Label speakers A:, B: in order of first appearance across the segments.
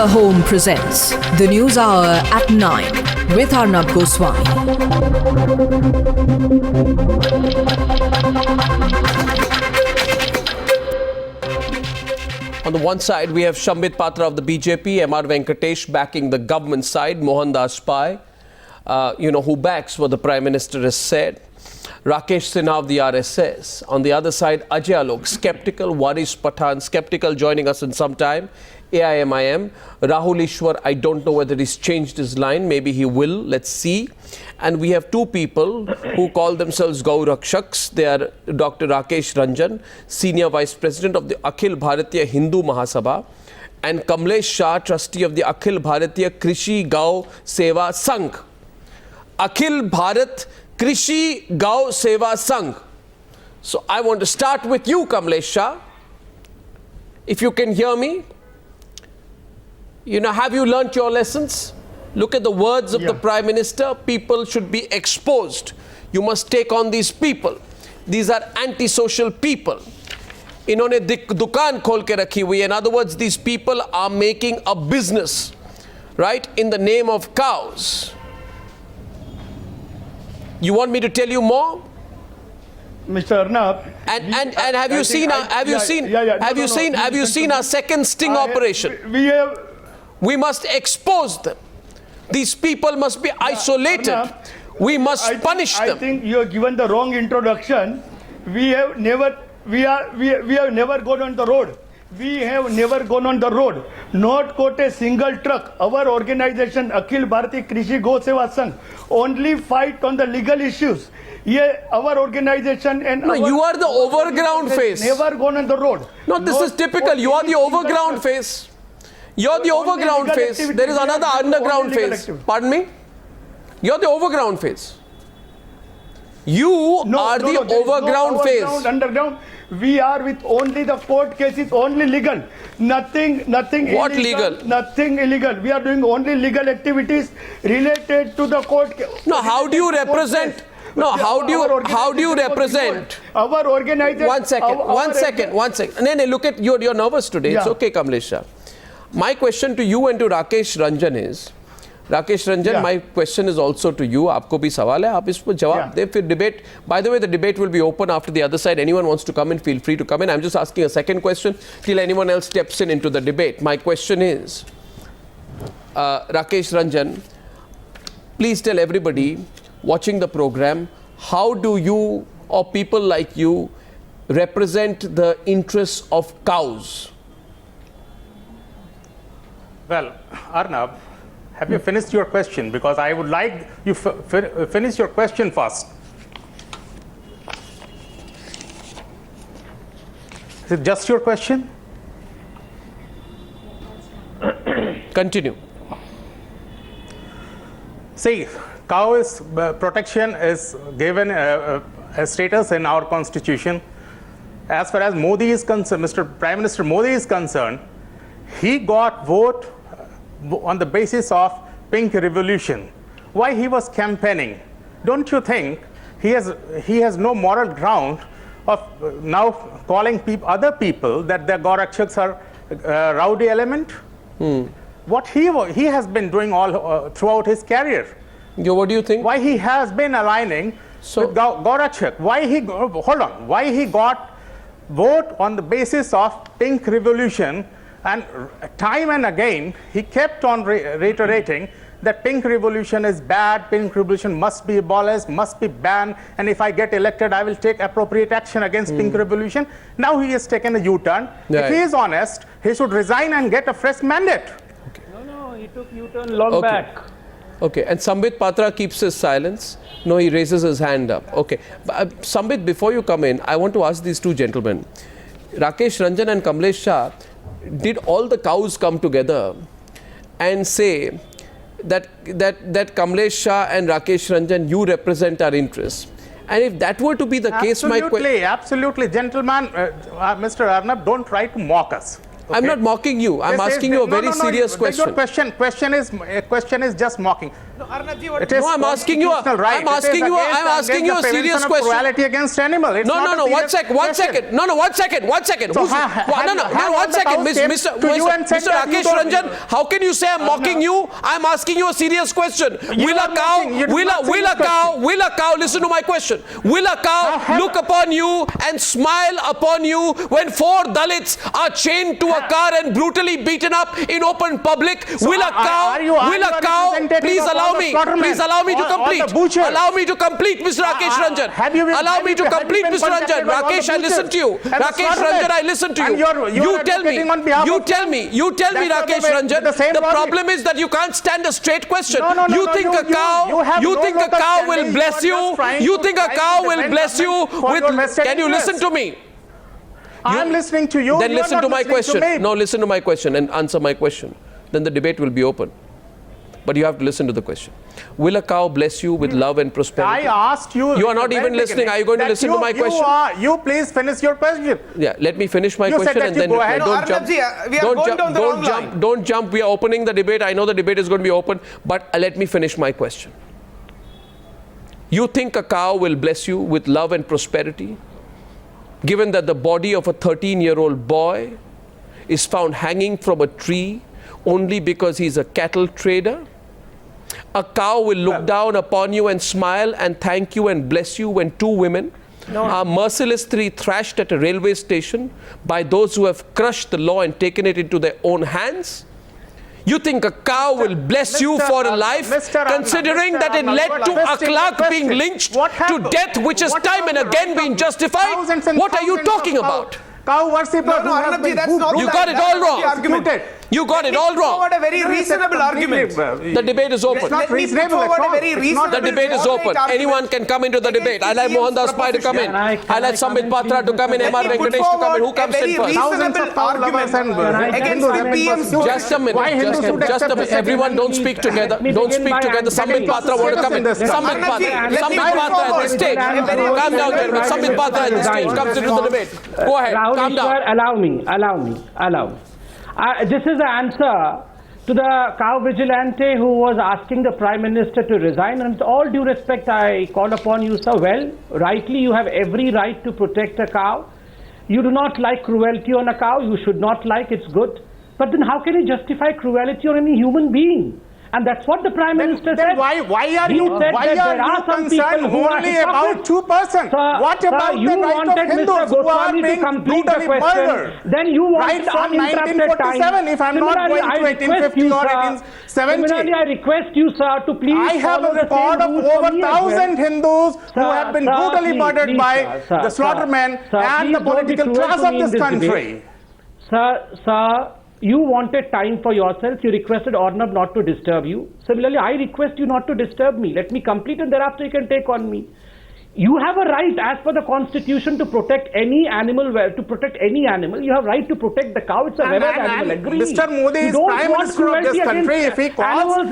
A: Media Home presents the News Hour at 9 with Arnab Goswami.
B: On the one side, we have Sambit Patra of the BJP, MR Venkatesh backing the government side, Mohandas spy, who backs what the Prime Minister has said. Rakesh, Sinha of the RSS. On the other side, Ajay, Alok, skeptical. Waris, Pathan, skeptical, joining us in some time. AIMIM. Rahul, Easwar, I don't know whether he's changed his line. Maybe he will. Let's see. And we have two people who call themselves Gau Rakshaks. They are Dr. Rakesh Ranjan, Senior Vice President of the Akhil Bharatiya Hindu Mahasabha, and Kamlesh Shah, Trustee of the Akhil Bharatiya Krishi Gau Seva Sangh. Akhil Bharat Krishi Gau Seva Sangh. So I want to start with you, Kamlesh Shah. If you can hear me. Have you learnt your lessons? Look at the words of the Prime Minister. People should be exposed. You must take on these people. These are antisocial people. इन्होंने दुकान खोल के रखी हुई है. In other words, these people are making a business, right, in the name of cows. You want me to tell you more?
C: Mr. Arnab,
B: and have you seen our second sting operation? We must expose them. These people must be isolated.
C: Arnab,
B: we must punish them.
C: I think you have given the wrong introduction. We have never gone on the road. We have never gone on the road. Not caught a single truck. Our organization, Akhil Bharatiya Krishi Gau Seva Sangh, only fight on the legal issues. Our organization and
B: you are the overground face.
C: Never gone on the road.
B: No, this is typical. You are the overground face. You're the overground face. There is another underground face. Pardon me? You're the overground face. You are the overground face.
C: Underground. We are with only the court cases, only legal. Nothing
B: what
C: illegal,
B: legal?
C: Nothing illegal. We are doing only legal activities related to the court.
B: No, how do you represent? No, how do you represent?
C: Our organization.
B: One second. No, look at you're nervous today. It's okay, Kamlesh. My question to you and to Rakesh Ranjan is, my question is also to you. आपको भी सवाल है, आप इस पर जवाब दें, फिर debate. By the way, the debate will be open after the other side. Anyone wants to come in, feel free to come in. I'm just asking a second question till anyone else steps in into the debate. My question is, Rakesh Ranjan, please tell everybody watching the program, how do you or people like you represent the interests of cows?
D: Well, Arnab, have you finished your question? Because I would like you finish your question first. Is it just your question?
B: Continue.
D: See, cow protection is given a status in our constitution. As far as Modi is concerned, Mr. Prime Minister Modi is concerned, he got vote on the basis of pink revolution. Why he was campaigning? Don't you think he has no moral ground of now calling other people that the Gau Rakshaks are rowdy element? What he has been doing all throughout his career.
B: What do you think?
D: Why he has been aligning with Gau Rakshak? Why he got vote on the basis of pink revolution? And time and again, he kept on reiterating that pink revolution is bad, pink revolution must be abolished, must be banned, and if I get elected, I will take appropriate action against pink revolution. Now he has taken a U-turn. If he is honest, he should resign and get a fresh mandate.
B: Okay.
E: No, he took U-turn long back.
B: Okay, and Sambit Patra keeps his silence. No, he raises his hand up. Okay, Sambit, before you come in, I want to ask these two gentlemen. Rakesh Ranjan and Kamlesh Shah, did all the cows come together and say that Kamlesh Shah and Rakesh Ranjan, you represent our interests? And if that were to be the case,
D: absolutely, gentlemen, Mr. Arnab, don't try to mock us. Okay?
B: I'm not mocking you. I'm asking you a very serious question.
D: Your question is just mocking.
B: No, I'm asking you. I'm asking you. I'm asking you a serious question.
D: Cruelty against animal. It's
B: No. 1 second. 1 second. No. 1 second. 1 second.
D: So
B: No. 1 second. Mr. Rakesh Ranjan, how can you say I'm mocking you? I'm asking you a serious question. Will a cow? Listen to my question. Will a cow look upon you and smile upon you when 4 Dalits are chained to a car and brutally beaten up in open public? Will a cow? Please allow me to complete. Allow me to complete, Mr. Rakesh Ranjan. Allow me to complete, Mr. Ranjan. Rakesh, I listen to you. Rakesh Ranjan, I listen to you. You tell me, Rakesh Ranjan. The problem is that you can't stand a straight question. You think a cow will bless you? You think a cow will bless you with? Can you listen to me?
D: I'm listening to you.
B: Then listen to my question. No, listen to my question and answer my question. Then the debate will be open. But you have to listen to the question. Will a cow bless you with love and prosperity?
D: I asked you.
B: You are not even listening. Are you going to listen to my question?
D: You please finish your question.
B: Yeah, let me finish my question and then reply. Don't jump. Don't jump. We are opening the debate. I know the debate is going to be open, but let me finish my question. You think a cow will bless you with love and prosperity, given that the body of a 13-year-old boy is found hanging from a tree only because he's a cattle trader? A cow will look down upon you and smile and thank you and bless you when 2 women are mercilessly thrashed at a railway station by those who have crushed the law and taken it into their own hands? You think a cow will bless you for a life, considering that it led to Akhlaq being lynched to death, which has time and again been justified? What are you talking about?
D: Cow worshippers.
B: You got it all wrong. You got it all wrong.
E: A very reasonable argument.
B: The debate is open. The debate is open. Anyone can come into the debate. I like Mohandas to come in. I like Sambit Patra to come in. MR Venkatesh to come in. Who comes in first? Just a minute. Just a minute. Everyone don't speak together. Don't speak together. Sambit Patra want to come in. Sambit Patra at the stage. Calm down, gentlemen. Sambit Patra at the stage comes into the debate. Go ahead. Calm down.
E: Allow me. This is the answer to the cow vigilante who was asking the Prime Minister to resign. And with all due respect, I call upon you, sir. Well, rightly, you have every right to protect a cow. You do not like cruelty on a cow. You should not like. It's good. But then how can you justify cruelty on any human being? And that's what the Prime Minister said.
D: Why are you concerned only about 2%? What about the right of Hindus who are being brutally murdered?
E: Then you want
D: right from 1947, if I'm not going to 1850 or 1870.
E: Similarly, I request you, sir, to please
D: I have a record of over 1,000 Hindus who have been brutally murdered by the slaughtermen and the political class of this country.
E: Sir, you wanted time for yourself. You requested Arnab not to disturb you. Similarly, I request you not to disturb me. Let me complete and thereafter you can take on me. You have a right, as per the Constitution, to protect any animal. You have right to protect the cow. It's a revered animal. Agree.
D: Mr. Modi is Prime Minister of this country. If he calls all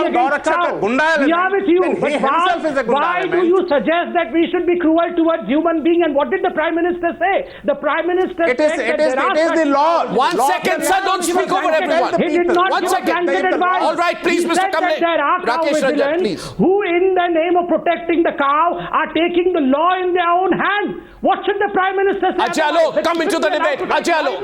D: Gau Rakshak a gunda element,
E: we are with you.
D: Then he himself is a gunda
E: why do you suggest that we should be cruel towards human beings? And what did the Prime Minister say? The Prime Minister said that
D: it is the law.
B: 1 second, sir. Don't speak over everyone.
E: He did not give a blanket advice.
B: All right, please, Mr. Kamlesh.
E: There are cow
B: Rakesh Ranjan, please.
E: Who, in the name of protecting the cow, are taking the law in their own hand. What should the Prime Minister say?
B: Ajay, Alok, come into the debate. Ajay, Alok.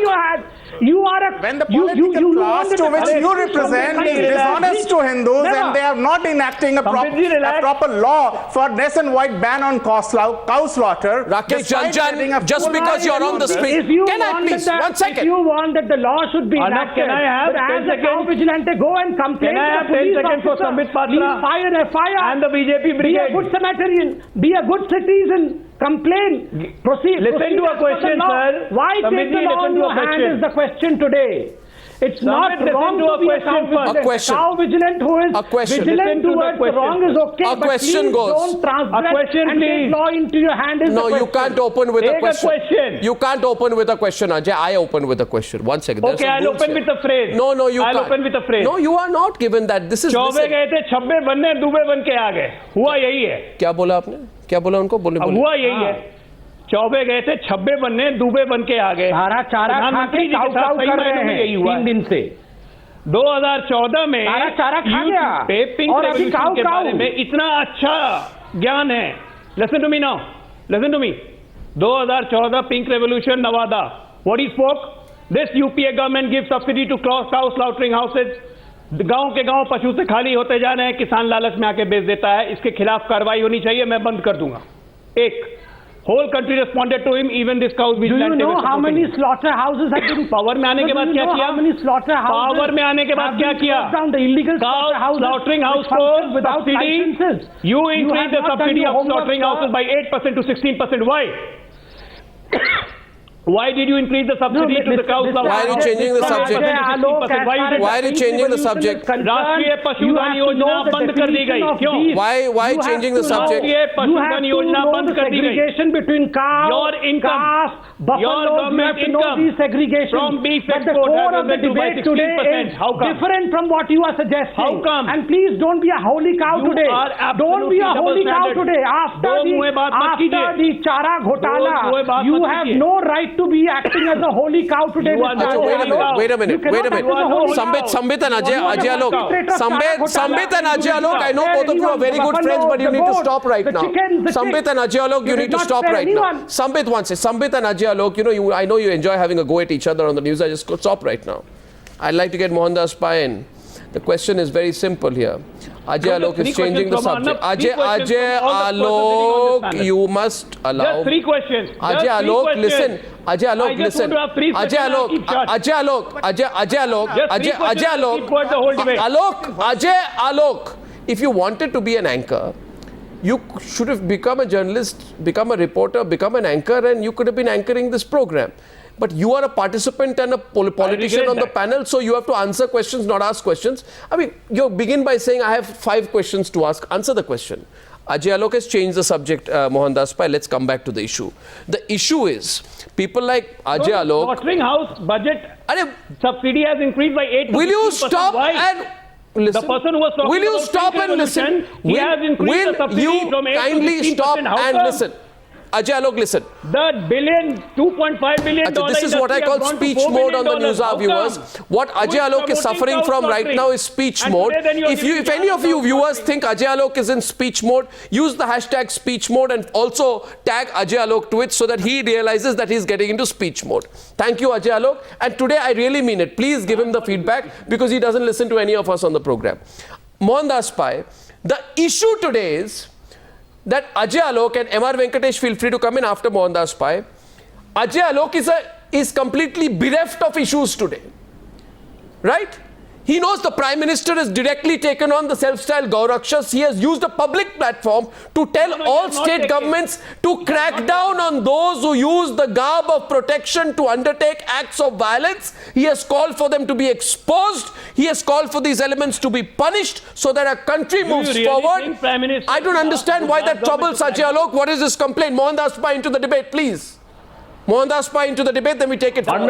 E: You are a...
D: When the political class to which you represent is dishonest to Hindus and they are not enacting a proper law for nationwide ban on cow slaughter.
B: Rakesh Ranjan, just because you're on the screen. Can I please? 1 second.
E: If you want that the law should be enacted,
F: can I have
E: as a cow vigilante, go and complain.
F: Can I have 10 seconds for Sambit Patra?
E: Please fire
F: and the BJP brigade.
E: Be a good Samaritan. Be a good citizen. Complain. Proceed.
F: Listen to a question, sir.
E: Why take the law in your hand is the question today. It's not wrong to be a cow vigilant who is vigilant towards the wrong is okay.
B: A question goes.
E: Don't transgress and take law into your hand is the question.
B: No, you can't open with a question. You can't open with a question, Ajay. I open with a question. 1 second.
F: Okay, I'll open with a phrase.
B: No, you can't.
F: I'll open with a phrase.
B: No, you are not given that. This is...
F: 24 गए थे 26 बनने दुबे बन के आ गए हुआ यही है
B: क्या बोला आपने क्या बोला उनको
F: हुआ यही है 24 गए थे 26 बनने दुबे बन के आ गए
E: सारा चारा खा के काउ काउ कर रहे हैं 3 दिन से
F: 2014 में
E: चारा खा गया
F: पिंक
E: और अभी
F: रेवोल्यूशन के बारे में इतना अच्छा ज्ञान है. Listen to me now. Listen to me. 2014 pink revolution Nevada. What he spoke? This UPA government gives subsidy to cow slaughtering houses. गांव के गांव पशु से खाली होते जा रहे हैं, किसान लालच में आके बेच देता है. इसके खिलाफ कार्रवाई होनी चाहिए. मैं बंद कर दूंगा. एक whole country responded to him. Even this cow
E: Do you know how many slaughterhouses have been
F: power में आने के बाद क्या किया?
E: How many slaughterhouses
F: पावर में आने के बाद क्या किया?
E: Down the illegal
F: slaughtering house को
E: without licenses.
F: You increase the subsidy of slaughtering houses by 8% to 16%. Why? Why did you increase the subsidy to the cow slaughter?
B: Why are you changing the subject? Why are you changing the subject?
F: राष्ट्रीय पशुधन योजना बंद कर दी गई. क्यों?
B: Why changing the subject?
F: राष्ट्रीय पशुधन योजना बंद कर दी गई.
E: Segregation between cows,
F: Your income, your government income from beef export has been reduced by 16%. How come?
E: Different from what you are suggesting.
F: How come?
E: And please don't be a holy cow
F: You
E: today.
F: are
E: Don't be a holy cow today. After the chara ghotala, you have no right to be acting as a holy cow today.
B: Wait a minute. Sambit and Ajay Alok. Sambit and Ajay Alok, I know both of you are very good friends, but you need to stop right now. Sambit and Ajay Alok, you need to stop right now. Sambit wants it. Sambit and Ajay Alok, I know you enjoy having a go at each other on the news. I just stop right now. I'd like to get Mohandas in. The question is very simple here. Ajay Alok is changing the subject. Ajay Alok, you must allow.
F: Just 3 questions.
B: Ajay Alok, listen. Ajay Alok, listen. Ajay Alok, if you wanted to be an anchor, you should have become a journalist, become a reporter, become an anchor, and you could have been anchoring this program. But you are a participant and a politician on the panel, so you have to answer questions, not ask questions. I mean, you begin by saying, I have 5 questions to ask. Answer the question. Ajay Alok has changed the subject, Mohandas. Let's come back to the issue. The issue is, people like Ajay Alok...
F: Slaughtering house budget subsidy has increased by 8%.
B: Will you stop and... Listen.
F: The person who was talking
B: will you stop and listen? Will you kindly stop and listen? Ajay Alok, listen.
F: The $2.5 billion.
B: This is what I call speech mode on the Newshour viewers. What Ajay Alok is suffering from right now is speech mode. If any of you viewers think Ajay Alok is in speech mode, use the hashtag speech mode and also tag Ajay Alok to it so that he realizes that he's getting into speech mode. Thank you, Ajay Alok. And today I really mean it. Please give him the feedback because he doesn't listen to any of us on the program. Mohandas, the issue today is that Ajay Alok and MR Venkatesh, feel free to come in after Mohandas. Ajay Alok is completely bereft of issues today. Right? He knows the Prime Minister has directly taken on the self-styled Gau Rakshak. He has used a public platform to tell all state governments to crack down on those who use the garb of protection to undertake acts of violence. He has called for them to be exposed. He has called for these elements to be punished so that our country moves forward. I don't understand why that troubles Ajay Alok. What is this complaint? Mohandas into the debate, please. Mohandas into the debate, then we take it forward.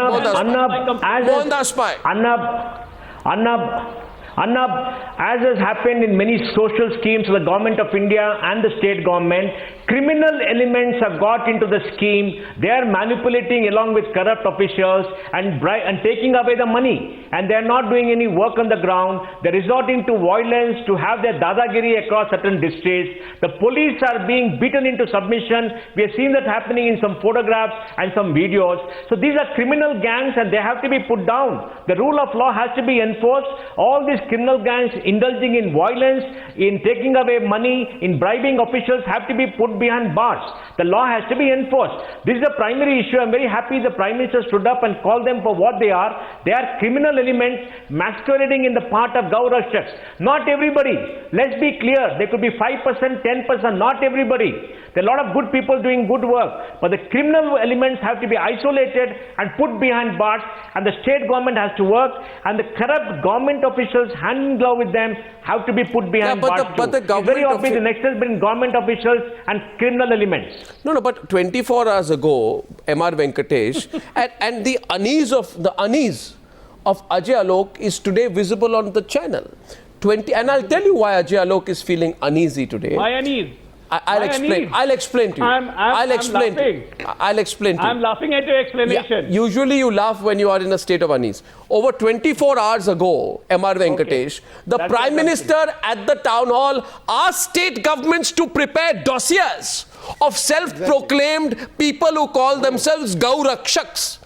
G: Arnab, as has happened in many social schemes of the government of India and the state government, criminal elements have got into the scheme. They are manipulating along with corrupt officials and taking away the money. And they are not doing any work on the ground. They are resorting to violence to have their dadagiri across certain districts. The police are being beaten into submission. We have seen that happening in some photographs and some videos. So these are criminal gangs and they have to be put down. The rule of law has to be enforced. All these criminal gangs indulging in violence, in taking away money, in bribing officials have to be put behind bars. The law has to be enforced. This is the primary issue. I'm very happy the Prime Minister stood up and called them for what they are. They are criminal elements masquerading in the part of Gau Rakshak. Not everybody. Let's be clear. There could be 5%, 10%, not everybody. There are a lot of good people doing good work. But the criminal elements have to be isolated and put behind bars, and the state government has to work, and the corrupt government officials hand in glove with them have to be put behind bars.
B: But the government
G: very obvious the nexus between government officials and criminal elements.
B: No, but 24 hours ago, MR Venkatesh and the unease of Ajay Alok is today visible on the channel. And I'll tell you why Ajay Alok is feeling uneasy today.
F: Why unease?
B: I'll explain to you. I'll explain to you.
F: I'm laughing at your explanation.
B: Yeah, usually you laugh when you are in a state of unease. Over 24 hours ago, M.R. Venkatesh, the Prime Minister at the town hall asked state governments to prepare dossiers of self-proclaimed people who call themselves Gau Rakshaks.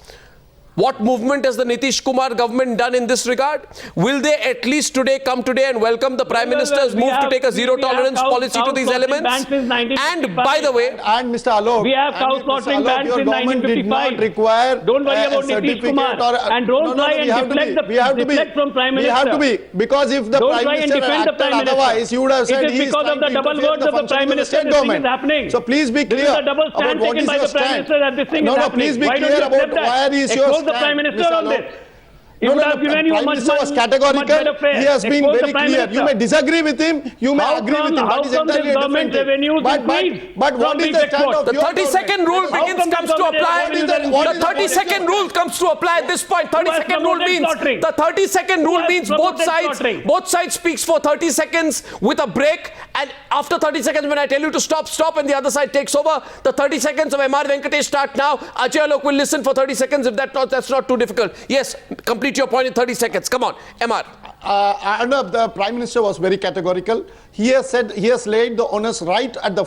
B: What movement has the Nitish Kumar government done in this regard? Will they at least come today and welcome the Prime Minister's move to take a zero-tolerance policy to these elements? And by the way...
H: And Mr. Alok...
F: We have cow slaughtering bans in 1955. Don't worry about Nitish Kumar. And don't try and deflect from Prime Minister.
H: We have to be. Because if the Prime Minister had acted otherwise, you would have said he is trying to interfere with the function of the state government. So please be clear about what is your stand. No, please be clear about why is your
F: the Prime Minister on this.
H: The Prime Minister was categorical. He has been very clear. You may disagree with him, you may agree with him. That is entirely a different thing. But what is the stand of
B: the 30-second rule comes to apply. The 30-second rule comes to apply at this point. 30-second rule means the 30-second rule means both sides speaks for 30 seconds with a break, and after 30 seconds when I tell you to stop, and the other side takes over. The 30 seconds of M.R. Venkatesh start now. Ajay Alok will listen for 30 seconds if that's not too difficult. Yes, complete your point in 30 seconds. Come on, MR.
H: Arnab, the Prime Minister was very categorical. He has said, he has laid the onus right at the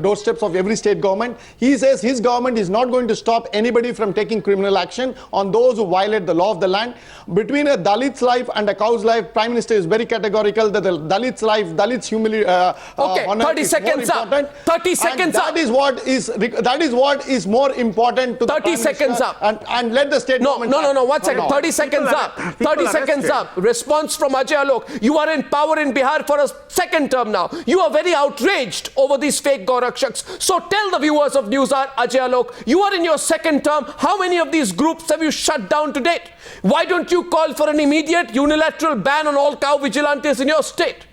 H: doorsteps of every state government. He says his government is not going to stop anybody from taking criminal action on those who violate the law of the land. Between a Dalit's life and a cow's life, Prime Minister is very categorical that the Dalit's life, Dalit's humility,
B: okay, 30 seconds up. 30 seconds up.
H: That is what is more important to
B: 30 seconds up.
H: And let the state government...
B: No, 1 second. 30 seconds up. 30 seconds up. Response from Ajay Alok. You are in power in Bihar for a second term now. You are very outraged over these fake Gau Rakshaks. So tell the viewers of Newshour, Ajay Alok, you are in your second term. How many of these groups have you shut down to date? Why don't you call for an immediate unilateral ban on all cow vigilantes in your state?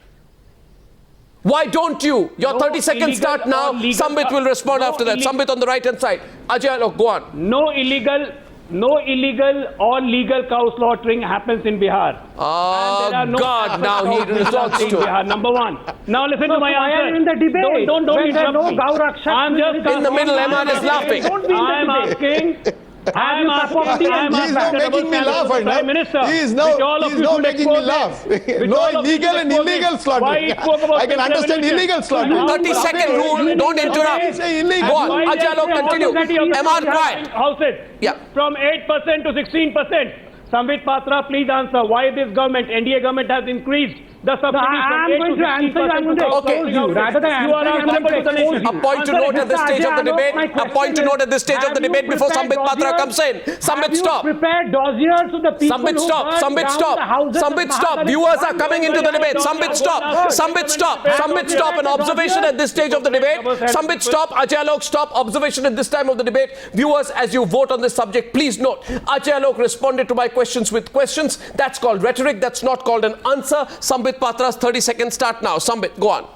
B: Why don't you? Your 30 seconds start now. Sambit will respond after that. Sambit on the right-hand side. Ajay Alok, go on.
F: No illegal or legal cow slaughtering happens in Bihar.
B: Oh, God, now he resorts to
F: Bihar, number one. Now listen to my answer.
E: In the debate.
F: Don't interrupt me.
E: Gau Rakshak.
F: I'm just
B: in the middle, MR is laughing.
F: I'm asking. I'm asking.
H: He's not making me laugh,
F: Prime Minister.
H: He's not making me laugh. No illegal and illegal slaughtering. I can understand illegal slaughtering.
B: 30-second rule, don't interrupt. Go on, Ajay Alok, continue. MR, quiet.
F: Houses.
B: Yeah.
F: From 8% to 16%. Sambit Patra, please answer why this government, NDA government, has increased the subsidies
E: I'm going to answer you. I'm going to expose you. Rather than answering,
B: a point to note at this stage of the debate. A point to note at this stage of the debate before Sambit Patra comes in. Sambit, stop.
E: Prepared dossiers to the people
B: Sambit, stop. Sambit, stop. Sambit, stop. Viewers are coming into the debate. Sambit, stop. Sambit, stop. Sambit, stop. An observation at this stage of the debate. Sambit, stop. Ajay Alok, stop. Observation at this time of the debate. Viewers, as you vote on this subject, please note, Ajay Alok responded to my questions with questions. That's called rhetoric. That's not called an answer. Sambit Patra's 30 seconds start now. Sambit, go on.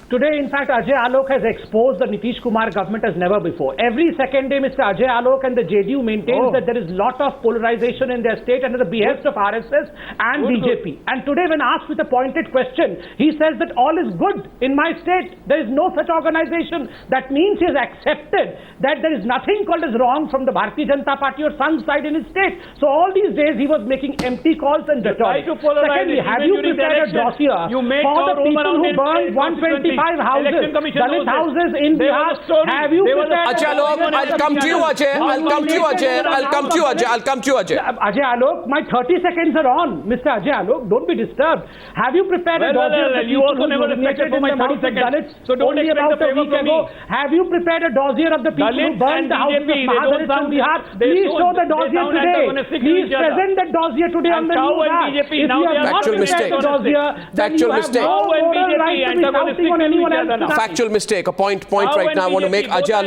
E: Today, in fact, Ajay Alok has exposed the Nitish Kumar government as never before. Every second day, Mr. Ajay Alok and the JDU maintains that there is lot of polarization in their state under the behest of RSS and BJP. And today, when asked with a pointed question, he says that all is good in my state. There is no such organization. That means he has accepted that there is nothing called as wrong from the Bharatiya Janata Party or some side in his state. So all these days, he was making empty calls and rhetoric. Secondly, have you prepared a dossier for the people who burned 125 houses, Dalit houses in Bihar? Have you prepared?
B: Ajay Alok, I'll come to you, Ajay. I'll come to you, Ajay. I'll come to you, Ajay. I'll come to you, Ajay.
E: Ajay Alok, my 30 seconds are on. Mr. Ajay Alok, don't be disturbed. Have you prepared a dossier?
F: You also never respected for my 30 seconds.
E: Dalits,
F: so don't
E: only
F: expect
E: about
F: the
E: a
F: favor
E: week
F: from me.
E: ago. Have you prepared a dossier of the people who burned the houses of Mahasabha in Bihar? Please show the dossier today. Please present the dossier today on the news. If you have not prepared the dossier, then you have no moral right to be shouting on anyone else.
B: Factual mistake. A point right now I want to make. Ajay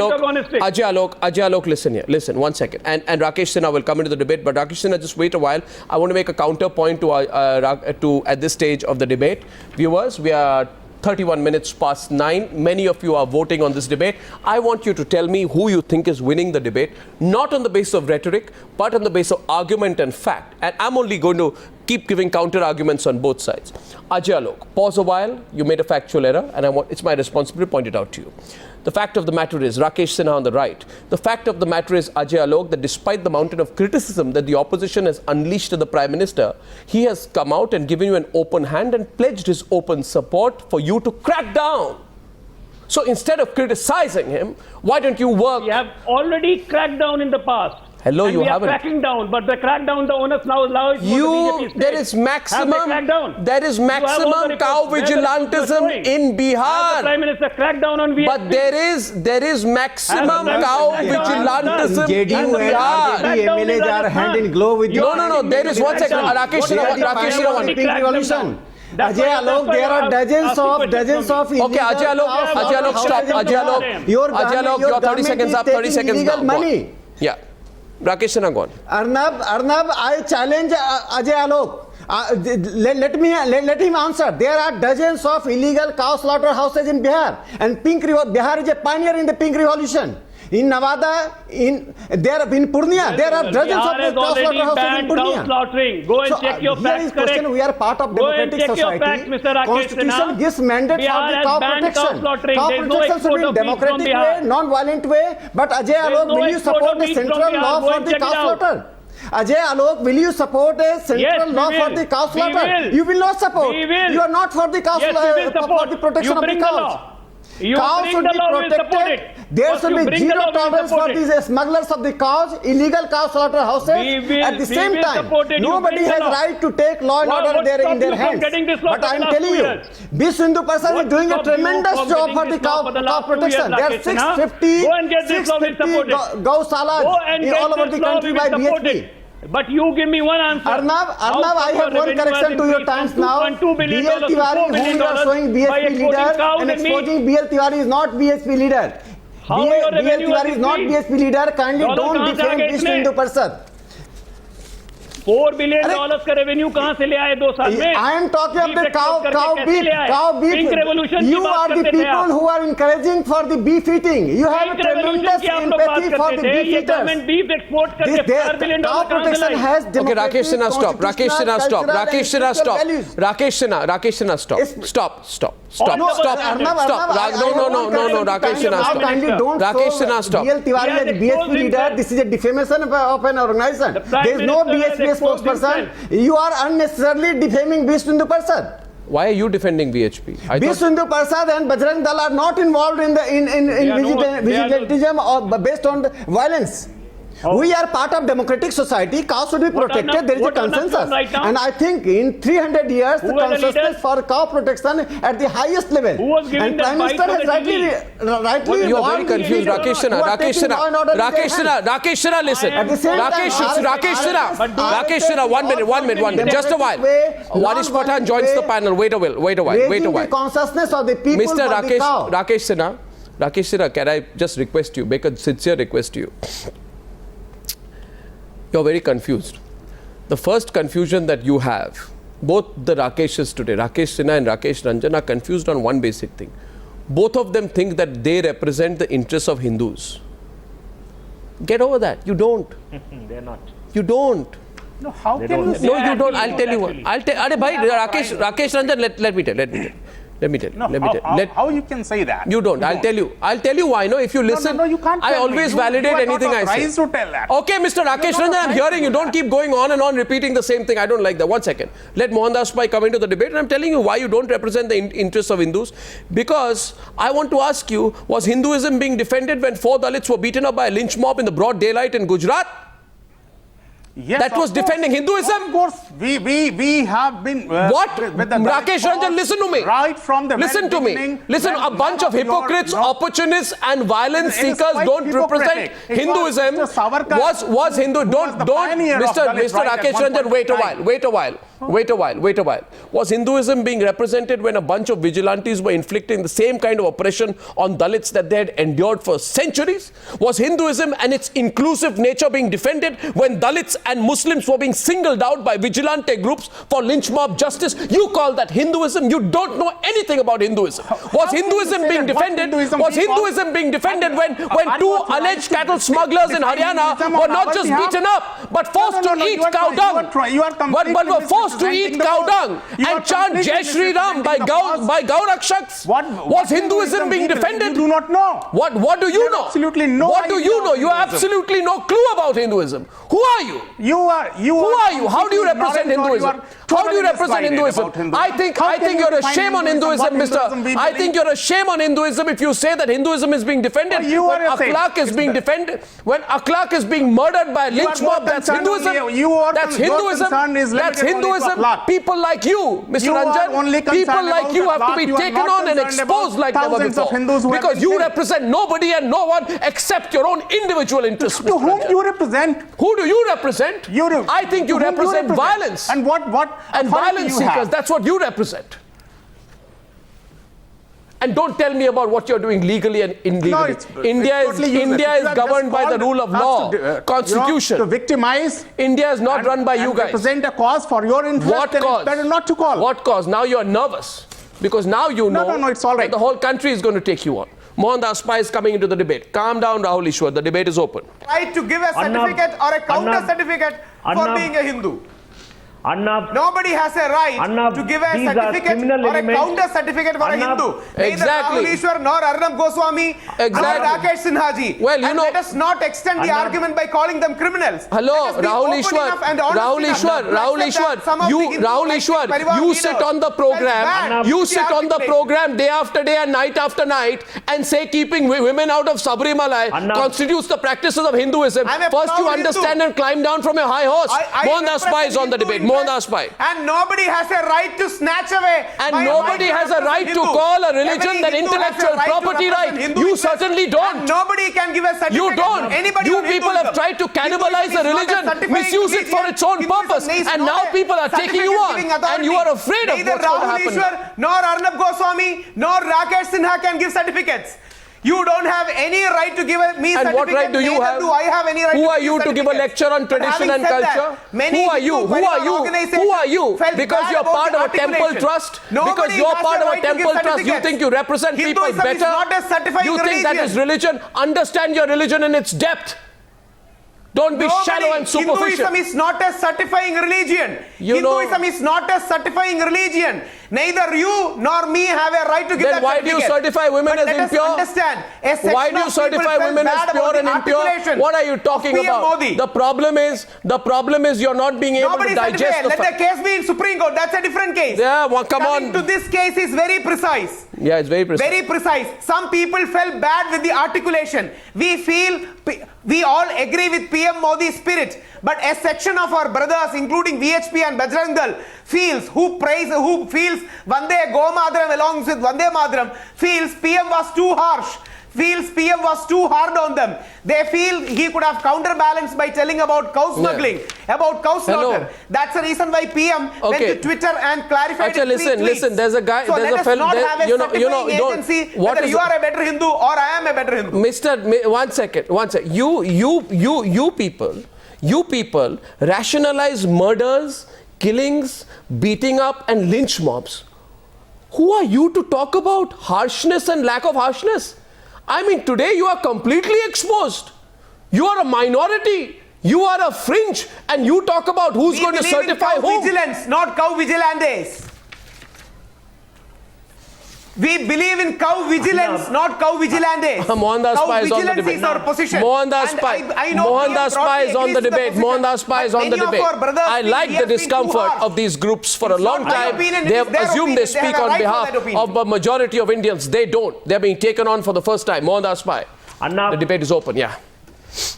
B: Alok, listen here. Listen, 1 second. And Rakesh Sinha will come into the debate, but Rakesh Sinha, just wait a while. I want to make a counter point to at this stage of the debate. Viewers, we are 31 minutes past 9. Many of you are voting on this debate. I want you to tell me who you think is winning the debate, not on the basis of rhetoric, but on the basis of argument and fact. And I'm only going to keep giving counter arguments on both sides. Ajay, Alok, pause a while. You made a factual error, and it's my responsibility to point it out to you. The fact of the matter is, Rakesh Sinha on the right, the fact of the matter is, Ajay, Alok, that despite the mountain of criticism that the opposition has unleashed on the Prime Minister, he has come out and given you an open hand and pledged his open support for you to crack down. So instead of criticizing him, why don't you work?
F: We have already cracked down in the past.
B: Hello,
F: and
B: you
F: we
B: haven't.
F: are cracking down, but the crackdown, the onus now allows
B: There is maximum cow vigilantism in Bihar.
F: The Prime Minister cracked down on VHP.
B: But there is maximum cow vigilantism in Bihar.
I: MLAs are hand in glove with you.
B: No, there is one second. Rakesh Sinha,
I: Pink revolution. Ajay, Alok, there are dozens of
B: okay, Ajay, Alok, stop. Ajay, Alok, your 30 seconds up, 30 seconds now.
I: Money.
B: Yeah. Rakesh Sinha, go on.
I: Arnab, I challenge Ajay Alok. Let him answer. There are dozens of illegal cow slaughterhouses in Bihar, and Bihar is a pioneer in the pink revolution. In Nevada, in Purnia, there are dozens of cow slaughterhouses in Purnia.
F: Slaughtering. Go and check your facts. Correct.
I: We are part of democratic society.
F: Facts, Mr. Rakesh
I: Constitution
F: Sinha.
I: gives mandate for the cow protection. Cow protection should be in democratic way, non-violent way. But Ajay Alok, will you support the central law for the cow slaughter? Ajay Alok, will you support a central law for the cow slaughter? You will not support. You are not for the cow slaughter, for the protection of the cows. Cows should be protected. There should be zero tolerance for these smugglers of the cows, illegal cow slaughterhouses. At the same time, nobody has right to take law and order in their hands. But I am telling you, Vish Hindu Persad is doing a tremendous job for the cow protection. There are 650 gausalas all over the country by BHP.
F: But you give me one answer.
I: Arnab, I have one correction to your times now. BL Tiwari, whom you are showing BSP leader and exposing BL Tiwari is not BSP leader. BL Tiwari is not BSP leader. Kindly don't defame Vish Hindu Persad.
F: $4 billion का revenue कहां से ले आए 2 साल में?
I: I am talking of the cow beef. You are the people who are encouraging for the beef eating. You have a tremendous empathy for the beef eaters.
F: Beef export करके $4 billion
I: cow protection has
B: okay, Rakesh Sinha, stop. Rakesh Sinha, stop. Rakesh Sinha, stop. Rakesh Sinha, stop. Stop. No, Rakesh Sinha, stop. Rakesh Sinha, stop.
I: BL Tiwari as BSP leader, this is a defamation of an organization. There is no BSP spokesperson. You are unnecessarily defaming Vish Hindu Persad.
B: Why are you defending VHP?
I: Vish Hindu Persad and Bajrang Dal are not involved in vigilantism or based on violence. We are part of democratic society. Cows should be protected. There is a consensus. And I think in 300 years, the consensus for cow protection at the highest level. And Prime Minister has rightly
B: you are very confused. Rakesh Sinha, listen.
I: At the same
B: Rakesh Sinha, 1 minute. Just a while. Waris Pathan joins the panel. Wait a while.
I: The consciousness of the people
B: Mr.
I: for the cow.
B: Rakesh Sinha, can I just request you, make a sincere request to you? You're very confused. The first confusion that you have, both the Rakesh's today, Rakesh Sinha and Rakesh Ranjan, are confused on one basic thing. Both of them think that they represent the interests of Hindus. Get over that. You don't.
F: They're not.
B: You don't.
F: No, how can you say?
B: No, you don't. I'll tell you what. Rakesh Ranjan, let me tell.
D: How you can say that?
B: You don't. I'll tell you why. No, if you listen,
D: you can't.
B: I always validate anything I say.
D: To tell that.
B: Okay, Mr. Rakesh Ranjan, I'm hearing you. Don't keep going on and on repeating the same thing. I don't like that. 1 second. Let Mohandas come into the debate, and I'm telling you why you don't represent the interests of Hindus. Because I want to ask you, was Hinduism being defended when 4 Dalits were beaten up by a lynch mob in the broad daylight in Gujarat?
D: Yes,
B: that was defending Hinduism?
D: Of course, we have been...
B: what?
D: With the
B: Rakesh Ranjan, listen to me.
D: Right from the
B: Listen to me. Listen, a bunch of hypocrites, opportunists and violence seekers don't represent Hinduism. Was Hindu... Don't, Mr. Rakesh Ranjan, wait a while. Was Hinduism being represented when a bunch of vigilantes were inflicting the same kind of oppression on Dalits that they had endured for centuries? Was Hinduism and its inclusive nature being defended when Dalits and Muslims were being singled out by vigilante groups for lynch mob justice? You call that Hinduism? You don't know anything about Hinduism. Was Hinduism being defended? Was Hinduism being defended when 2 alleged cattle smugglers in Haryana were not just beaten up, but forced to eat cow dung. But were forced to eat cow dung and chant Jai Shri Ram by Gau Rakshaks. Was Hinduism being defended?
D: You do not know.
B: What do you know?
D: Absolutely no.
B: What do you know? You have absolutely no clue about Hinduism. Who are you?
D: Who are you?
B: How do you represent Hinduism? How do you represent Hinduism? I think you're a shame on Hinduism, Mister. I think you're a shame on Hinduism if you say that Hinduism is being defended. When akhlaq is being defended, when akhlaq is being murdered by a lynch mob, that's Hinduism. That's Hinduism. That's Hinduism. People like you, Mr. Ranjan, people like you have to be taken on and exposed like never before. Because you represent nobody and no one except your own individual interests.
D: To whom you represent?
B: Who do you represent? I think you represent violence.
D: And what?
B: And violence seekers. That's what you represent. And don't tell me about what you're doing legally and illegally.
D: No,
B: India is governed by the rule of law, constitution.
D: To victimize.
B: India is not run by you guys.
D: Represent a cause for your interest.
B: What cause?
D: Better not to call.
B: What cause? Now you're nervous because now you know
D: no, it's all right.
B: that the whole country is going to take you on. Mohandas is coming into the debate. Calm down, Rahul Easwar. The debate is open.
J: Right to give a certificate or a counter certicate for being a Hindu.
G: Arnab,
J: nobody has a right to give a certificate or a counter certificate for a Hindu. Neither Rahul Easwar nor Arnab Goswami nor Rakesh Sinha ji.
B: Well, you know,
J: let us not extend the argument by calling them criminals.
B: Hello, Rahul Easwar, you sit on the program. You sit on the program day after day and night after night and say keeping women out of Sabarimala constitutes the practices of Hinduism. First you understand and climb down from your high horse. Mohandas is on the debate.
J: And nobody has a right to snatch away.
B: And nobody has a right to call a religion an intellectual property right. You certainly don't.
J: And nobody can give a certificate.
B: You don't. You people have tried to cannibalize the religion, misuse it for its own purpose, and now people are taking you on, and you are afraid of what's going to happen.
J: Neither Rahul Easwar nor Arnab Goswami nor Rakesh Sinha can give certificates. You don't have any right to give me certificate.
B: And what right do you have?
J: Do I have any right?
B: Who are you to give a lecture on tradition and culture? Who are you? Who are you? Who are you? Because you're part of a temple trust. Because you're part of a temple trust. You think you represent people better. You think that is religion. Understand your religion in its depth. Don't be shallow and superficial.
J: Hinduism is not a certifying religion. Hinduism is not a certifying religion. Neither you nor me have a right to give that certificate.
B: Then why do you certify women as impure?
J: Understand.
B: Why do you certify women as pure and impure? What are you talking about? The problem is you're not being able to digest the fact.
J: Let the case be in Supreme Court. That's a different case.
B: Yeah, well, come on.
J: To this case is very precise.
B: Yeah, it's very precise.
J: Very precise. Some people felt bad with the articulation. We all agree with PM Modi's spirit, but a section of our brothers, including VHP and Bajrang Dal, who feels Vande Go Madaram along with Vande Madaram, feels PM was too harsh. Feels PM was too hard on them. They feel he could have counterbalanced by telling about cow smuggling, about cow slaughter. That's the reason why PM went to Twitter and clarified it.
B: Listen, there's a guy,
J: so
B: there's a fellow,
J: whether you are a better Hindu or I am a better Hindu.
B: One second. You people rationalize murders, killings, beating up and lynch mobs. Who are you to talk about harshness and lack of harshness? I mean, today you are completely exposed. You are a minority. You are a fringe. And you talk about who's going to certify who.
J: Vigilance, not cow vigilantes. We believe in cow vigilance, not cow vigilantes.
B: Mohandas is on the debate. Mohandas is on the debate. Mohandas is on the debate. I like the discomfort of these groups for a long time. They have assumed they speak on behalf of the majority of Indians. They don't. They're being taken on for the first time. Mohandas, the debate is open. Yeah.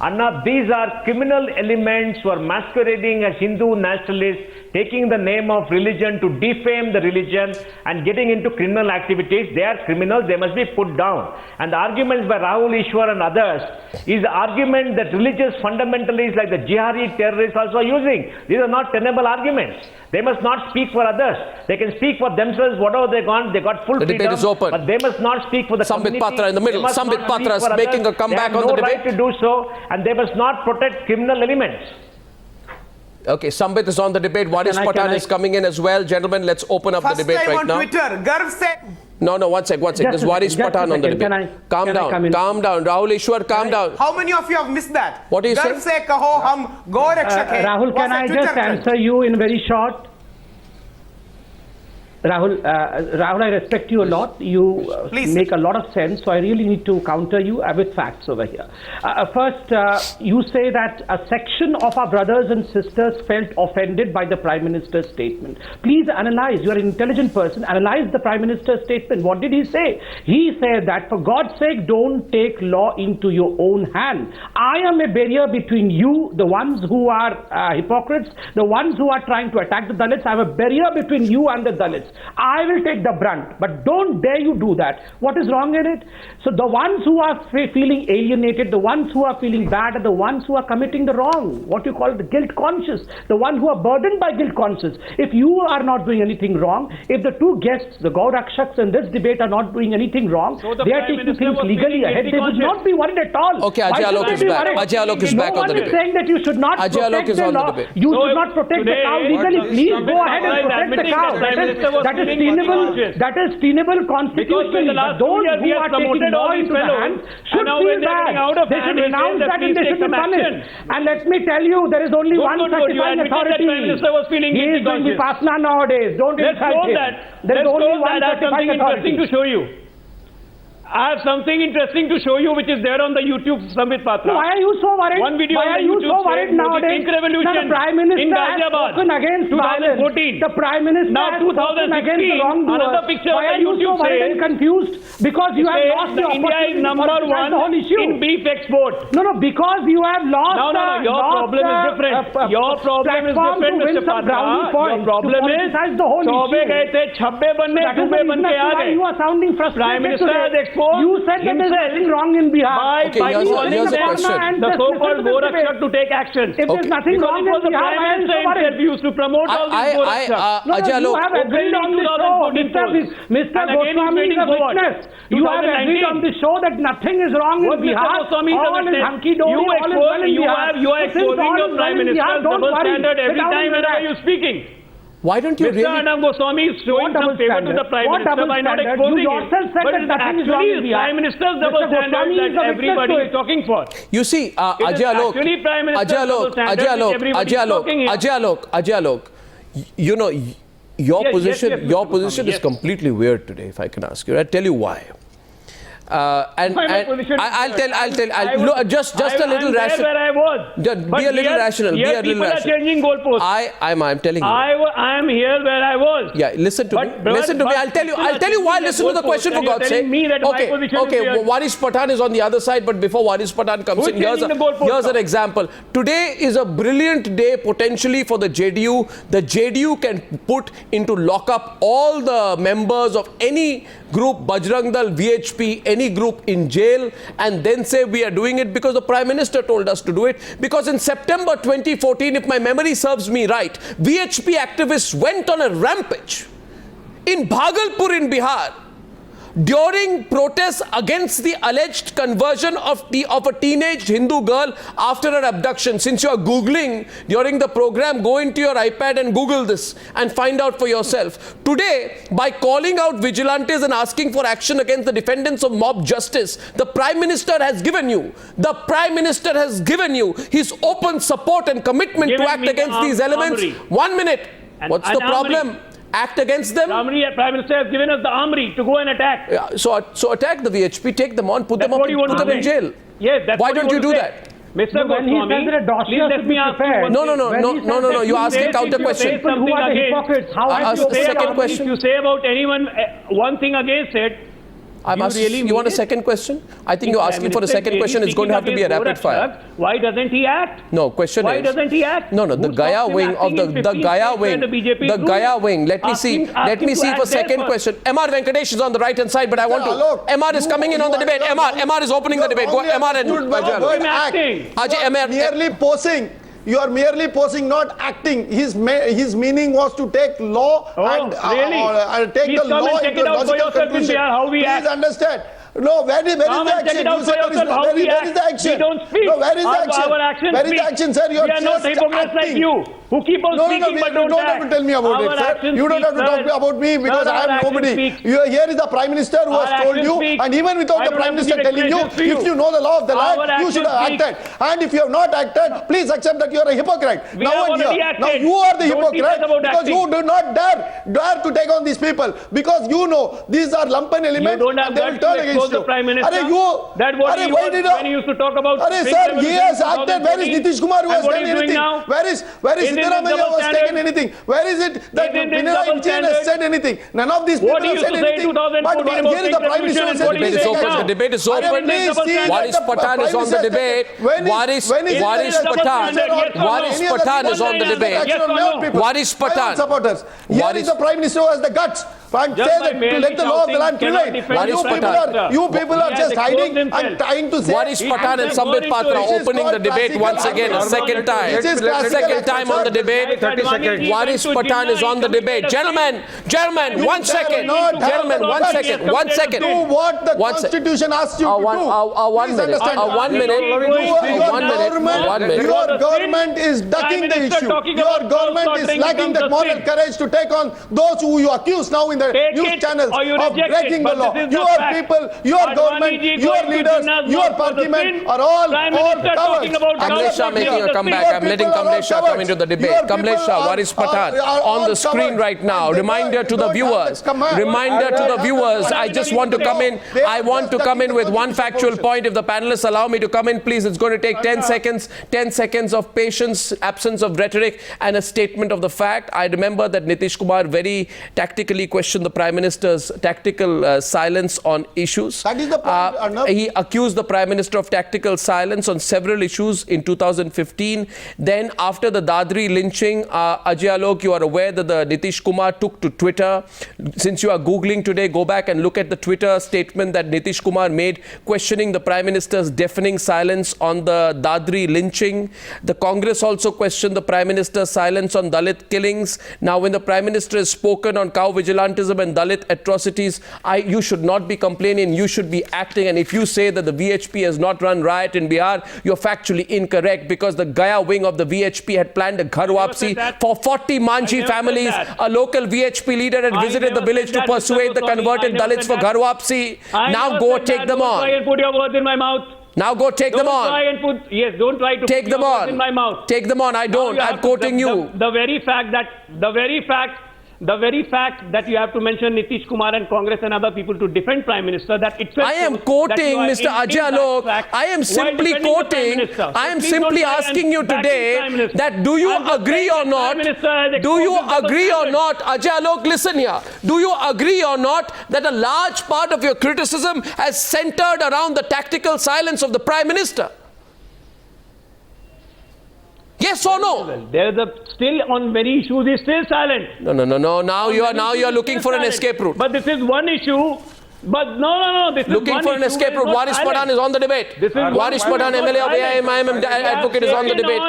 G: Arnab, these are criminal elements who are masquerading as Hindu nationalists, taking the name of religion to defame the religion and getting into criminal activities. They are criminals, they must be put down. And the arguments by Rahul Easwar and others is the argument that religious fundamentalists like the jihadi terrorists also are using. These are not tenable arguments. They must not speak for others. They can speak for themselves, whatever they want. They got full freedom.
B: The debate is open.
G: But they must not speak for the
B: Sambit
G: community.
B: Patra in the middle. Sambit Patra is making a comeback on the debate.
G: They have no right to do so, and they must not protect criminal elements.
B: Okay, Sambit is on the debate. Waris Pathan is coming in as well. Gentlemen, let's open up the debate right now.
J: First time on Twitter, Garv said...
B: No, one sec. There's Waris Pathan on the debate. Calm down. Rahul Easwar, calm down.
J: How many of you have missed that?
B: What do you say?
J: Ghar se kaho hum Gau Rakshak hai.
E: Rahul, can I just answer you in very short? Rahul, I respect you a lot. You make a lot of sense, so I really need to counter you with facts over here. First, you say that a section of our brothers and sisters felt offended by the Prime Minister's statement. Please analyze. You are an intelligent person. Analyze the Prime Minister's statement. What did he say? He said that, for God's sake, don't take law into your own hand. I am a barrier between you, the ones who are hypocrites, the ones who are trying to attack the Dalits. I have a barrier between you and the Dalits. I will take the brunt, but don't dare you do that. What is wrong in it? So the ones who are feeling alienated, the ones who are feeling bad, are the ones who are committing the wrong, what you call the guilt conscious, the one who are burdened by guilt conscious. If you are not doing anything wrong, if the two guests, the Gau Rakshaks in this debate, are not doing anything wrong, so they are taking things legally ahead, they would not be worried at all.
B: Okay, Ajay Alok is back. Ajay Alok is back on the debate.
E: No one is saying that you should not protect the law. You should not protect the cow legally. Please go ahead and protect the cow. That is tenable constitutionally. But those who are taking law into the hands should feel bad. They should renounce that and they should be punished. And let me tell you, there is only one certifying authority. He is doing Vipassana nowadays. Don't insult him. There is only one certifying authority.
F: To show you. I have something interesting to show you, which is there on the YouTube Sambit Patra.
E: Why are you so worried?
F: One video
E: Why are you so worried nowadays?
F: The revolution
E: the Prime Minister has spoken against violence.
F: 2014.
E: The Prime Minister
F: now
E: has spoken against the wrongdoers.
F: Another picture
E: Why are you so worried and confused? Because you have lost the opportunity
F: India is number one
E: the whole issue.
F: in beef export.
E: No, because you have lost.
F: No. Your problem is different. Your problem is different, Mr. Patra. Your problem is
E: the whole
F: Choubey गए थे, छब्बे बनने, डूबे बन के आ गए.
E: You are sounding frustrated.
F: Prime Minister has exposed.
E: You said that there is nothing wrong in Bihar.
B: Okay, here's a question.
F: The so-called Gau Rakshak to take action.
E: If there's nothing wrong in Bihar,
F: Prime Minister himself used to promote all these Gau Rakshak.
B: Ajay Alok,
E: you have agreed on the show, Mr. Goswami is a witness. You have agreed on the show that nothing is wrong in Bihar. All is hunky-dory, all is well in Bihar.
F: You are exposing your Prime Minister's double standard every time whenever you're speaking.
B: Why don't you
F: Mr. Arnab Goswami is showing some favor to the Prime Minister by not exposing it. But it is actually Prime Minister's double standard that everybody is talking for.
B: You see, Ajay Alok, you know, your position is completely weird today, if I can ask you. I'll tell you why. Just a little rational.
F: Where I was.
B: Be a little rational.
F: People are changing goalposts.
B: I'm telling you.
F: I am here where I was.
B: Yeah, listen to me. Listen to me. I'll tell you why. Listen to the question, for God's sake. Okay. Waris Pathan is on the other side, but before Waris Pathan comes in, here's an example. Today is a brilliant day potentially for the JDU. The JDU can put into lockup all the members of any group, Bajrang Dal, VHP, any group in jail, and then say we are doing it because the Prime Minister told us to do it. Because in September 2014, if my memory serves me right, VHP activists went on a rampage in Bhagalpur in Bihar during protests against the alleged conversion of a teenage Hindu girl after her abduction. Since you are Googling during the program, go into your iPad and Google this and find out for yourself. Today, by calling out vigilantes and asking for action against the defendants of mob justice, the Prime Minister has given you his open support and commitment to act against these elements. 1 minute. What's the problem? Act against them.
F: Prime Minister has given us the armory to go and attack.
B: Yeah, so attack the VHP, take them on, put them in jail.
F: Yes, that's
B: why don't you do that?
F: Mr. Goswami, please let me ask you.
B: No. You ask a counter question. Second question.
F: If you say about anyone one thing against it,
B: you want a second question? I think you're asking for a second question. It's going to have to be a rapid fire.
F: Why doesn't he act?
B: No, question
F: why doesn't he act?
B: No, the Gaya wing of the Gaya wing. Let me see for second question. MR Venkatesh is on the right hand side, but I want to. MR is coming in on the debate. MR is opening the debate. Go MR and
H: Ajay. Merely posing. You are merely posing, not acting. His meaning was to take law and take the law into logical conclusion. Please understand. No, where is the action? You said where is the action?
F: We don't speak.
H: No, where is the action?
F: Our actions
H: where is the action, sir?
F: We are not hypocrites like you, who keep on speaking but don't
H: have to tell me about it, sir. You don't have to talk about me because I am nobody. Here is the Prime Minister who has told you, and even without the Prime Minister telling you, if you know the law of the land, you should have acted. And if you have not acted, please accept that you are a hypocrite. Now you are the hypocrite because you do not dare to take on these people because you know these are lumpen elements and they will turn against you.
F: When he used to talk about
H: sir, he has acted. Where is Nitish Kumar who has done anything? Where is Siddaramaiah who has taken anything? Where is it that Pinarayi Vijayan has said anything? None of these people have said anything. But here is the Prime Minister who said
B: the debate is open. Waris Pathan is on the debate. Waris Pathan is on the debate. Waris Pathan.
H: Supporters. Here is the Prime Minister who has the guts and say that to let the law of the land prevail. You people are just hiding and trying to say.
B: Waris Pathan and Sambit Patra opening the debate once again, a second time. Second time on the debate. Waris Pathan is on the debate. Gentlemen, 1 second. Gentlemen, 1 second. 1 second.
H: Do what the Constitution asks you to do.
B: 1 minute. 1 minute.
H: Your government is ducking the issue. Your government is lacking the moral courage to take on those who you accuse now in the news channels of breaking the law. Your people, your government, your leaders, your parliament are all cowards.
B: Kamlesh Shah making a comeback. I'm letting Kamlesh Shah come into the debate. Kamlesh Shah, Waris Pathan on the screen right now. Reminder to the viewers. I just want to come in. I want to come in with one factual point. If the panelists allow me to come in, please. It's going to take 10 seconds. 10 seconds of patience, absence of rhetoric, and a statement of the fact. I remember that Nitish Kumar very tactically questioned the Prime Minister's tactical silence on issues.
H: That is the point, Arnab.
B: He accused the Prime Minister of tactical silence on several issues in 2015. Then after the Dadri lynching, Ajay Alok, you are aware that the Nitish Kumar took to Twitter. Since you are Googling today, go back and look at the Twitter statement that Nitish Kumar made questioning the Prime Minister's deafening silence on the Dadri lynching. The Congress also questioned the Prime Minister's silence on Dalit killings. Now, when the Prime Minister has spoken on cow vigilantism and Dalit atrocities, you should not be complaining, you should be acting. And if you say that the VHP has not run riot in Bihar, you're factually incorrect because the Gaya wing of the VHP had planned a Ghar Wapsi for 40 Manji families. A local VHP leader had visited the village to persuade the converted Dalits for Ghar Wapsi. Now go take them on.
F: Don't try and put your words in my mouth.
B: Now go take them on.
F: Don't try to
B: take
F: put
B: them
F: your
B: on.
F: words in my mouth.
B: Take them on. I don't. I'm quoting you.
F: The very fact that you have to mention Nitish Kumar and Congress and other people to defend Prime Minister, that itself.
B: I am quoting Mr. Ajay Alok. I am simply quoting. I am simply asking you today that do you agree or not? Do you agree or not? Ajay Alok, listen here. Do you agree or not that a large part of your criticism has centered around the tactical silence of the Prime Minister? Yes or no?
F: There is still on many issues he's still silent.
B: No. Now you are looking for an escape route.
F: But this is one issue. But no. This
B: looking
F: is
B: for an escape route. Waris Pathan is on the debate. Waris Pathan, MLA of AIMIM advocate, is on the debate.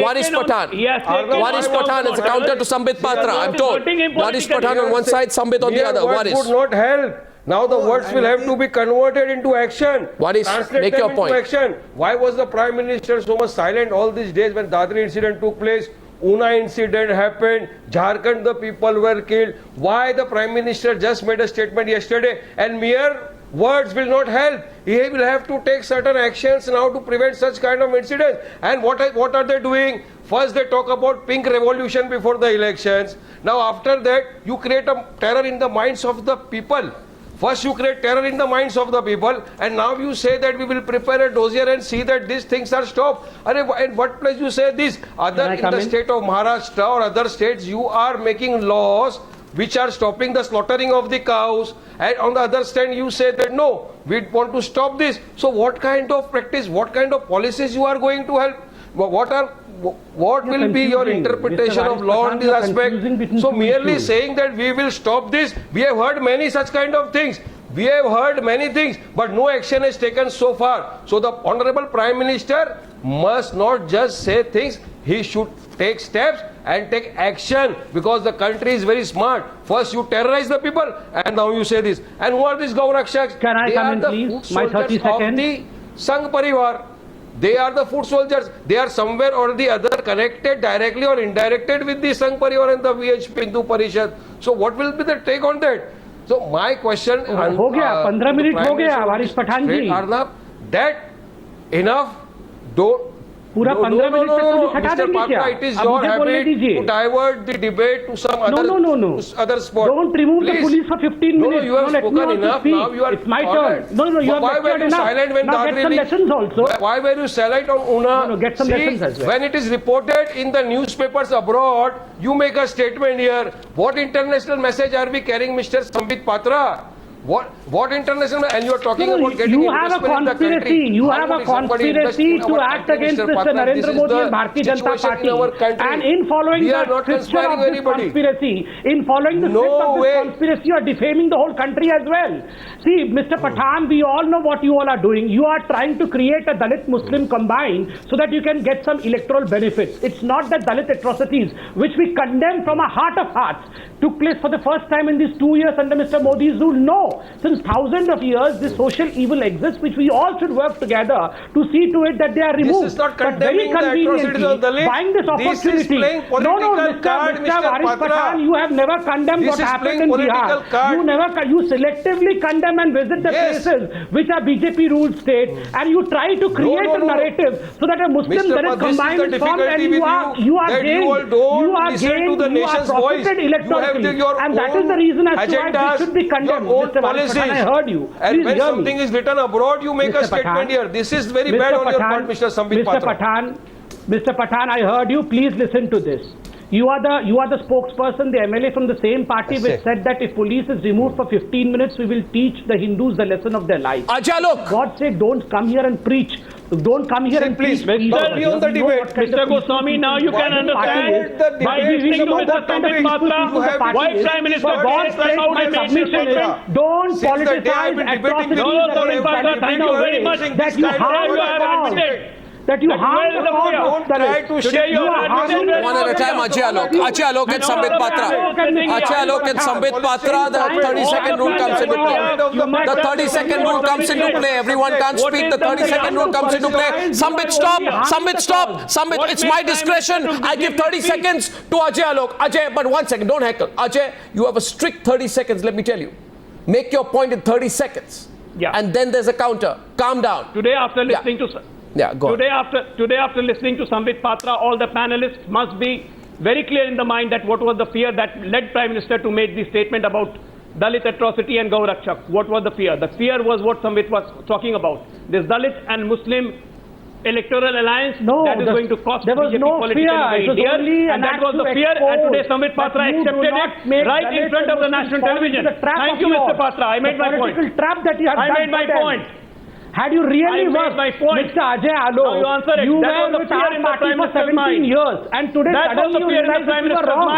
B: Waris Pathan is a counter to Sambit Patra. I'm told. Waris Pathan on one side, Sambit on the other.
K: Waris would not help. Now the words will have to be converted into action.
B: Waris, make your point.
K: Action. Why was the Prime Minister so much silent all these days when Dadri incident took place? Una incident happened, Jharkhand the people were killed. Why the Prime Minister just made a statement yesterday and mere words will not help? He will have to take certain actions now to prevent such kind of incidents. And what are they doing? First they talk about pink revolution before the elections. Now after that you create a terror in the minds of the people. First you create terror in the minds of the people and now you say that we will prepare a dossier and see that these things are stopped. In what place you say this? In the state of Maharashtra or other states you are making laws which are stopping the slaughtering of the cows, and on the other stand you say that no, we want to stop this. So what kind of practice, what kind of policies you are going to help? What will be your interpretation of law on this aspect? So merely saying that we will stop this, we have heard many such kind of things. We have heard many things, but no action is taken so far. So the Honorable Prime Minister must not just say things, he should take steps and take action because the country is very smart. First you terrorize the people and now you say this. And who are these Gau Rakshaks?
E: Can I come in please? My 30 seconds.
K: Of the Sangh Parivar. They are the foot soldiers. They are somewhere or the other connected directly or indirected with the Sangh Parivar and the VHP Hindu Parishad. So what will be the take on that? So my question
E: हो गया 15 minute हो गया वारिस पठान जी
K: Arnab, that enough don't
E: पूरा 15 minute तक police हटा देंगे क्या?
K: It is your habit to divert the debate to some other other spot.
E: Don't remove the police for 15 minutes.
K: No, you have spoken enough. Now you are.
E: It's my turn. No, you have
K: why were you silent when
E: now get some lessons also.
K: Why were you silent on Una?
E: No, get some lessons as well.
K: When it is reported in the newspapers abroad, you make a statement here. What international message are we carrying, Mr. Sambit Patra? What international, and you are talking about getting
E: you have a conspiracy. You have a conspiracy to act against Mr. Narendra Modi and Bharatiya Janata Party. And in following the scripture of this conspiracy, in following the script of this conspiracy, you are defaming the whole country as well. See, Mr. Pathan, we all know what you all are doing. You are trying to create a Dalit Muslim combine so that you can get some electoral benefits. It's not that Dalit atrocities, which we condemn from a heart of hearts, took place for the first time in these 2 years under Mr. Modi's rule. No. Since thousands of years, this social evil exists, which we all should work together to see to it that they are removed.
K: This is not condemning the atrocities of Dalits.
E: Buying this opportunity.
K: This is playing political card, Mr.
E: Waris Pathan, you have never condemned what happened in Bihar.
K: Card.
E: You selectively condemn and visit the places which are BJP ruled state, and you try to create a narrative so that a Muslim Dalit combined is formed, and you are profited electorally, and that is the reason as to why this should be condemned.
K: Policies.
E: I heard you.
K: And
E: Please
K: when something is written abroad, you make
E: Mr.
K: a statement
E: Pathan,
K: here. This is very bad on your part, Mr. Sambit Patra.
E: Mr. Pathan, I heard you. Please listen to this. You are the spokesperson, the MLA from the same party, which said that if police is removed for 15 minutes, we will teach the Hindus the lesson of their life.
B: Ajay, look.
E: God said, don't come here and preach. Don't come here and
K: please.
E: preach.
K: On the debate.
F: Mr. Goswami, now you can understand by listening to Mr. Sambit Patra, why Prime Minister God came out and made this statement.
E: Don't politicize atrocities.
F: Thank you very much.
E: That you have admitted. That you harm the
K: don't try to share your
B: one at a time. Ajay Alok and Sambit Patra. Ajay Alok and Sambit Patra. The 30-second rule comes into play. The 30-second rule comes into play. Everyone can't speak. The 30-second rule comes into play. Sambit, stop. Sambit, stop. Sambit, it's my discretion. I give 30 seconds to Ajay Alok. Ajay, but 1 second. Don't heckle. Ajay, you have a strict 30 seconds. Let me tell you. Make your point in 30 seconds.
F: Yeah.
B: And then there's a counter. Calm down.
F: Today, after listening to today after listening to Sambit Patra, all the panelists must be very clear in the mind that what was the fear that led Prime Minister to make the statement about Dalit atrocity and Gau Rakshak. What was the fear? The fear was what Sambit was talking about. This Dalit and Muslim electoral alliance that is going to cost BJP politically very dear, and that was the fear, and today Sambit Patra accepted it right in front of the national television. Thank you, Mr. Patra. I made my point. I made my point.
E: Had you really worked, Mr. Ajay Alok, you were with our party for 17 years, and today suddenly you realize that you are wrong.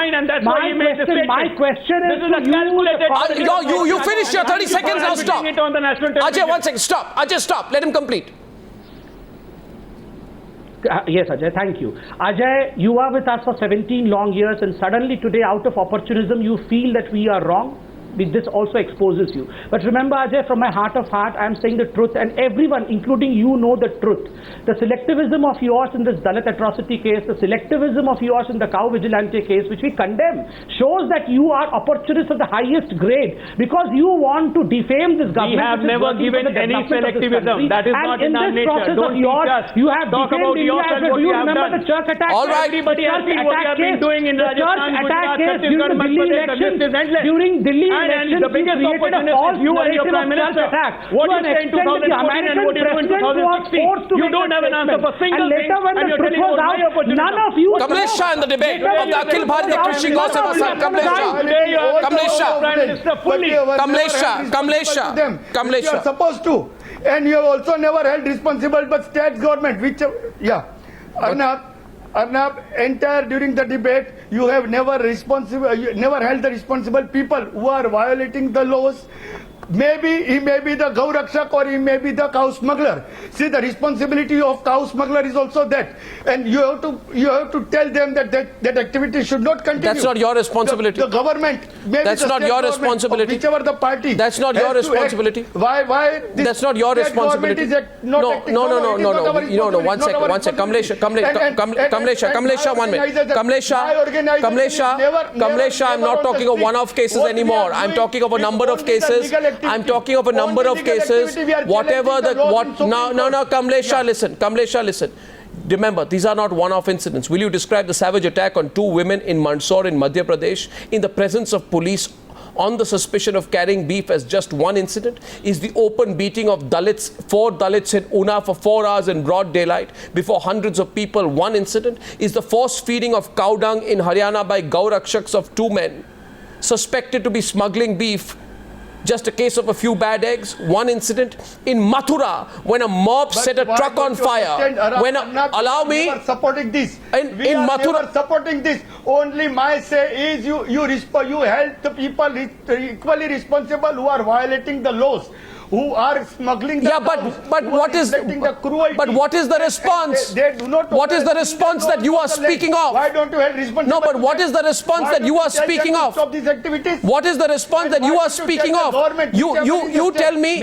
E: My question is to
B: you finished your 30 seconds, now stop. Ajay, 1 second, stop. Ajay, stop. Let him complete.
E: Yes, Ajay, thank you. Ajay, you are with us for 17 long years, and suddenly today, out of opportunism, you feel that we are wrong. This also exposes you. But remember, Ajay, from my heart of heart, I am saying the truth, and everyone, including you, know the truth. The selectivism of yours in this Dalit atrocity case, the selectivism of yours in the cow vigilante case, which we condemn, shows that you are opportunists of the highest grade because you want to defame this government.
F: We have never given any selectivism. That is not in our nature. Don't teach us.
E: You have
F: talk about yourself what you have done.
E: The church attack.
B: All right.
F: Everybody has seen what you have been doing in Rajasthan, Gujarat, Chhattisgarh,
E: during Delhi elections.
F: And the biggest opportunist is you and your Prime Minister. What you say in 2014 and what you do in 2016, you don't have an answer for single thing, and you're telling about my opportunity.
E: None of you.
B: Kamlesh Shah in the debate of the Akhil Bharatiya Krishi Goswami son. Kamlesh Shah.
C: You are supposed to. And you have also never held responsible but state government, which, Arnab, entire during the debate, you have never held the responsible people who are violating the laws. Maybe he may be the Gau Rakshak or he may be the cow smuggler. See, the responsibility of cow smuggler is also that, and you have to tell them that activity should not continue.
B: That's not your responsibility.
C: The government, maybe
B: that's
C: the
B: not your responsibility.
C: Whichever the party.
B: That's not your responsibility.
C: Why?
B: That's not your responsibility.
C: No.
B: One second. Kamlesha, 1 minute. Kamlesha, I'm not talking of one-off cases anymore. I'm talking of a number of cases. I'm talking of a number of cases. Whatever the what? No. Kamlesha, listen. Remember, these are not one-off incidents. Will you describe the savage attack on 2 women in Mandsaur in Madhya Pradesh in the presence of police on the suspicion of carrying beef as just one incident? Is the open beating of 4 Dalits in Una for 4 hours in broad daylight before hundreds of people one incident? Is the forced feeding of cow dung in Haryana by Gau Rakshaks of 2 men suspected to be smuggling beef just a case of a few bad eggs? One incident. In Mathura, when a mob set a truck on fire, allow me,
C: supporting this.
B: In Mathura,
C: supporting this. Only my say is you help the people equally responsible who are violating the laws, who are smuggling the
B: but what is the response?
C: They do not.
B: What is the response that you are speaking of?
C: Why don't you help responsible?
B: No, but what is the response that you are speaking of?
C: Stop these activities.
B: What is the response that you are speaking of? You tell me.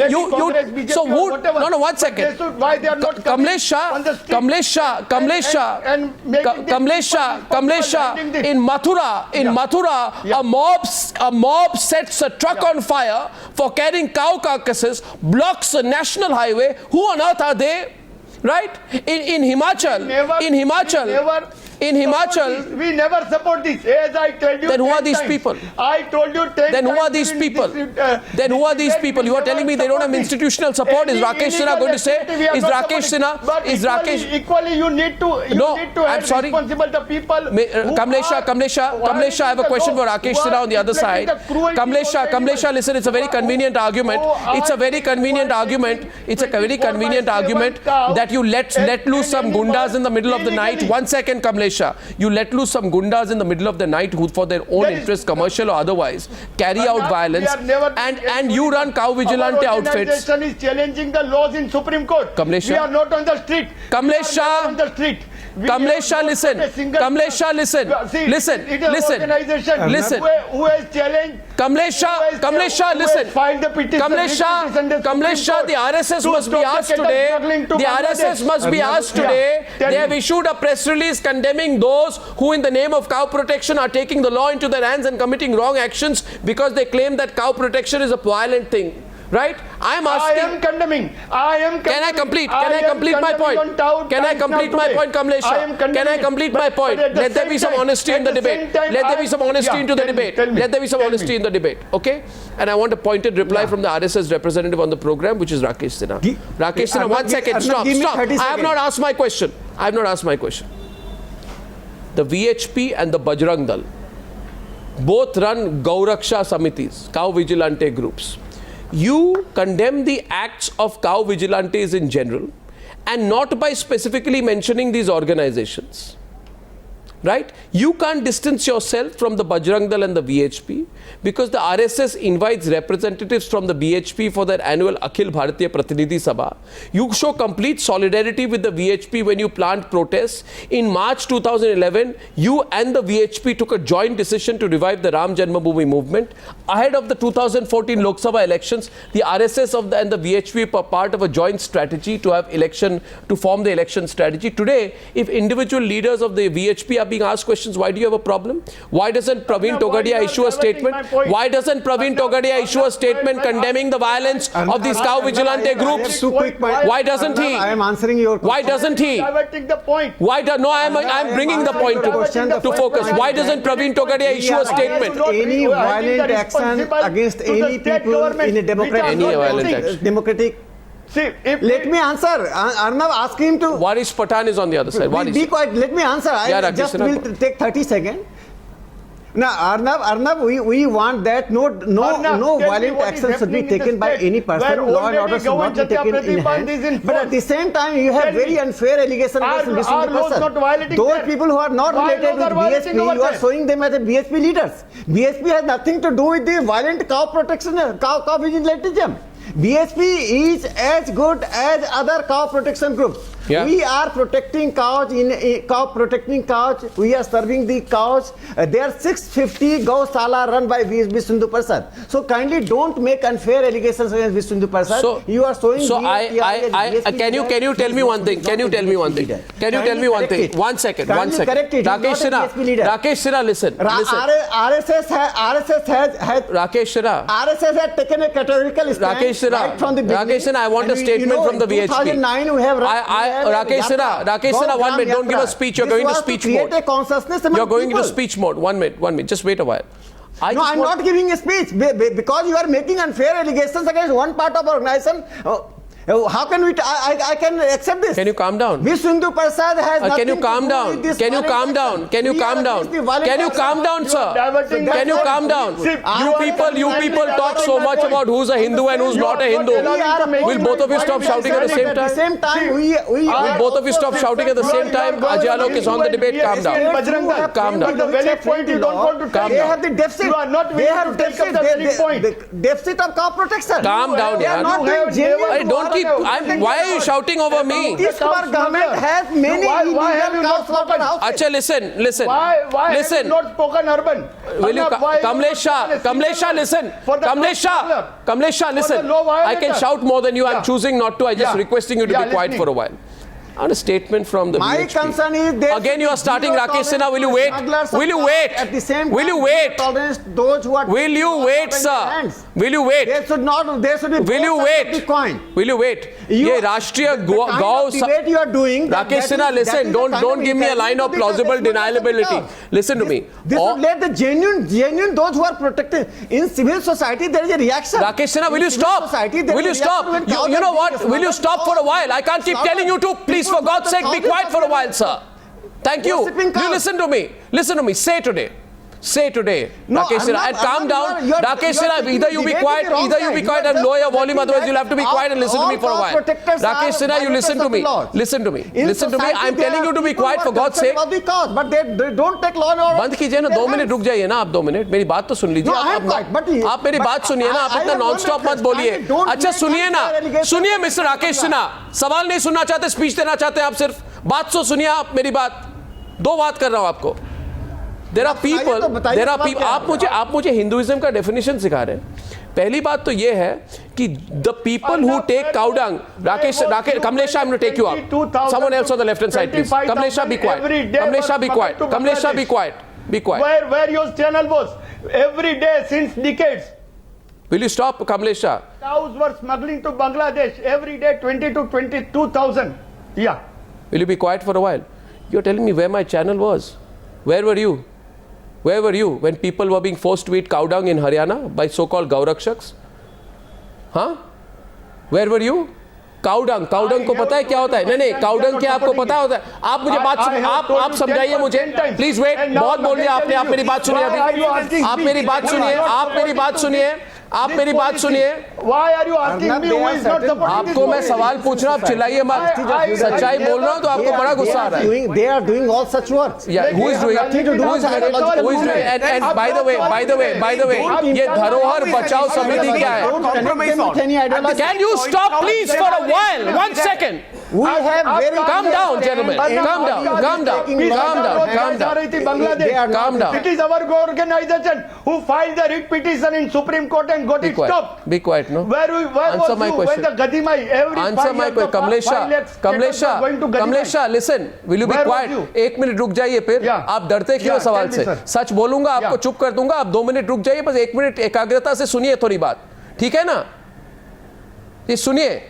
B: So who? No. 1 second.
C: Why they are not
B: Kamlesh. In Mathura, a mob sets a truck on fire for carrying cow carcasses, blocks a national highway. Who on earth are they? Right? In Himachal,
C: we never support this. As I told you.
B: Then who are these people?
C: I told you 10
B: Then who are these people? Then who are these people? You are telling me they don't have institutional support. Is Rakesh Sinha going to say? Is Rakesh Sinha?
C: Equally, you need to
B: I'm sorry.
C: responsible the people.
B: Kamlesha, I have a question for Rakesh Sinha on the other side. Kamlesha, listen, it's a very convenient argument. It's a very convenient argument that you let loose some gundas in the middle of the night. 1 second, Kamlesh. You let loose some gundas in the middle of the night who, for their own interest, commercial or otherwise, carry out violence, and you run cow vigilante outfits.
C: Our organization is challenging the laws in Supreme Court.
B: Kamlesh,
C: we are not on the street.
B: Kamlesh, listen. Kamlesh, listen. Who has challenged? Kamlesh, listen. Kamlesh, the RSS must be asked today. The RSS must be asked today. They have issued a press release condemning those who in the name of cow protection are taking the law into their hands and committing wrong actions because they claim that cow protection is a violent thing. Right? I am asking.
C: I am condemning.
B: Can I complete my point? Can I complete my point, Kamlesh? Can I complete my point? Let there be some honesty in the debate. Let there be some honesty into the debate. Let there be some honesty in the debate. Okay? And I want a pointed reply from the RSS representative on the program, which is Rakesh Sinha. Rakesh Sinha, 1 second. Stop. I have not asked my question. The VHP and the Bajrang Dal both run Gau Rakshak Samitis, cow vigilante groups. You condemn the acts of cow vigilantes in general and not by specifically mentioning these organizations. Right? You can't distance yourself from the Bajrang Dal and the VHP because the RSS invites representatives from the VHP for their annual Akhil Bharatiya Pratinidhi Sabha. You show complete solidarity with the VHP when you plant protests. In March 2011, you and the VHP took a joint decision to revive the Ram Janmabhoomi movement. Ahead of the 2014 Lok Sabha elections, the RSS and the VHP were part of a joint strategy to form the election strategy. Today, if individual leaders of the VHP are being asked questions, why do you have a problem? Why doesn't Praveen Togadia issue a statement? Why doesn't Praveen Togadia issue a statement condemning the violence of these cow vigilante groups? Why doesn't he?
I: I am answering your question.
B: Why doesn't he? I'm bringing the point to focus. Why doesn't Praveen Togadia issue a statement?
I: Any violent action against any people in a democratic.
C: See,
I: let me answer. Arnab, ask him to.
B: Waris Pathan is on the other side.
I: Be quiet. Let me answer. I just will take 30 seconds. Now, Arnab, we want that no violent action should be taken by any person. Law and order should not be taken in hand. But at the same time, you have very unfair allegations against person. Those people who are not related with BSP, you are showing them as a BSP leaders. BSP has nothing to do with the violent cow protection, cow vigilantism. BSP is as good as other cow protection groups. Yeah. We are protecting cows protecting cows. We are serving the cows. There are 650 Gaushala run by Vishnu Prasad. So kindly don't make unfair allegations against Vishnu Prasad. So you are showing.
B: So can you tell me one thing? Can you tell me one thing? Can you tell me one thing? 1 second. 1 second. Rakesh Sinha, listen.
I: RSS has
B: Rakesh Sinha.
I: RSS has taken a categorical stand right from the beginning.
B: Rakesh Sinha, I want a statement from the VHP.
I: 2009 we have.
B: Rakesh Sinha, 1 minute. Don't give a speech. You're going to speech mode. You're going into speech mode. 1 minute. Just wait a while.
I: I'm not giving a speech because you are making unfair allegations against one part of organization. How can we? I can accept this.
B: Can you calm down?
I: Vishnu Prasad has nothing
B: Can you calm down? Can you calm down? Can you calm down? Can you calm down, sir? Can you calm down? You people talk so much about who's a Hindu and who's not a Hindu. Will both of you stop shouting at the same time? Will both of you stop shouting at the same time? Ajay Alok is on the debate. Calm down. Calm down.
C: The very point you don't want to take.
I: They have the deficit.
C: You are not willing to take up the very point.
I: The deficit of cow protection.
B: Calm down,
I: yaar.
B: Why are you shouting over me?
I: This government has many illegal cow slaughter houses.
B: Acha, listen.
C: Why
B: listen.
C: have you not spoken urban?
B: Will you, Kamlesh Shah, listen. Kamlesh Shah, listen. I can shout more than you. I'm choosing not to. I'm just requesting you to be quiet for a while. On a statement from the
I: My
B: VHP.
I: concern is that
B: again you are starting Rakesh Sinha. Will you wait? Will you wait?
I: At the same time,
B: will you wait?
I: Those who are
B: will you wait, sir? Will you wait?
I: There should be.
B: Will you wait? Will you wait? ये राष्ट्रीय गौ
I: debate you are doing.
B: Rakesh Sinha, listen. Don't give me a line of plausible deniability. Listen to me.
I: This would let the genuine those who are protected in civil society. There is a reaction.
B: Rakesh Sinha, will you stop? Will you stop? You know what? Will you stop for a while? I can't keep telling you to. Please, for God's sake, be quiet for a while, sir. Thank you. You listen to me. Listen to me. Say today. Rakesh Sinha, and calm down. Rakesh Sinha, either you be quiet and lower your volume, otherwise you'll have to be quiet and listen to me for a while. Rakesh Sinha, you listen to me. Listen to me. I'm telling you to be quiet for God's sake.
I: But they don't take law and order.
B: बंद कीजिए ना, 2 minute रुक जाइए ना आप 2 minute. मेरी बात तो सुन लीजिए. आप मेरी बात सुनिए ना, आप इतना नॉन स्टॉप मत बोलिए. अच्छा सुनिए ना, सुनिए मिस्टर राकेश सिन्हा, सवाल नहीं सुनना चाहते, स्पीच देना चाहते हैं आप, सिर्फ बात तो सुनिए आप मेरी बात. 2 बात कर रहा हूं आपको. There are people. आप मुझे हिंदुइज्म का डेफिनेशन सिखा रहे हैं. पहली बात तो ये है कि the people who take cow dung. Rakesh, Kamlesh, I'm going to take you up. Someone else on the left hand side, please. Kamlesh, be quiet. Kamlesh, be quiet. Kamlesh, be quiet. Be quiet.
C: Where your channel was every day since decades.
B: Will you stop, Kamlesh?
C: Cows were smuggling to Bangladesh every day, 20 to 22,000. Yeah.
B: Will you be quiet for a while? You're telling me where my channel was. Where were you? Where were you when people were being forced to eat cow dung in Haryana by so-called Gau Rakshaks? Huh? Where were you? Cow dung को पता है क्या होता है? नहीं, cow dung क्या आपको पता होता है? आप मुझे आप समझाइए मुझे. Please wait. बहुत बोल लिया आपने. आप मेरी बात सुनिए अभी. आप मेरी बात सुनिए.
C: Why are you asking me who is not supporting?
B: आपको मैं सवाल पूछ रहा हूं, आप चिल्लाइए मत. सच्चाई बोल रहा हूं तो आपको बड़ा गुस्सा आ रहा है.
I: They are doing all such work.
B: Yeah, who is doing? And by the way, ये धरोहर बचाओ समिति क्या है? Can you stop please for a while? 1 second.
I: We have very
B: calm down, gentlemen. Calm down.
C: It is our organization who filed the writ petition in Supreme Court and got it stopped.
B: Be quiet, no?
C: Where
B: answer
C: was
B: my
C: you
B: question.
C: when the Gadimai every
B: answer my question. Kamlesh, listen. Will you be quiet? 1 minute रुक जाइए फिर. आप डरते क्यों सवाल से? सच बोलूंगा, आपको चुप कर दूंगा. आप 2 मिनट रुक जाइए, बस 1 मिनट एकाग्रता से सुनिए थोड़ी बात. ठीक है ना? ये सुनिए.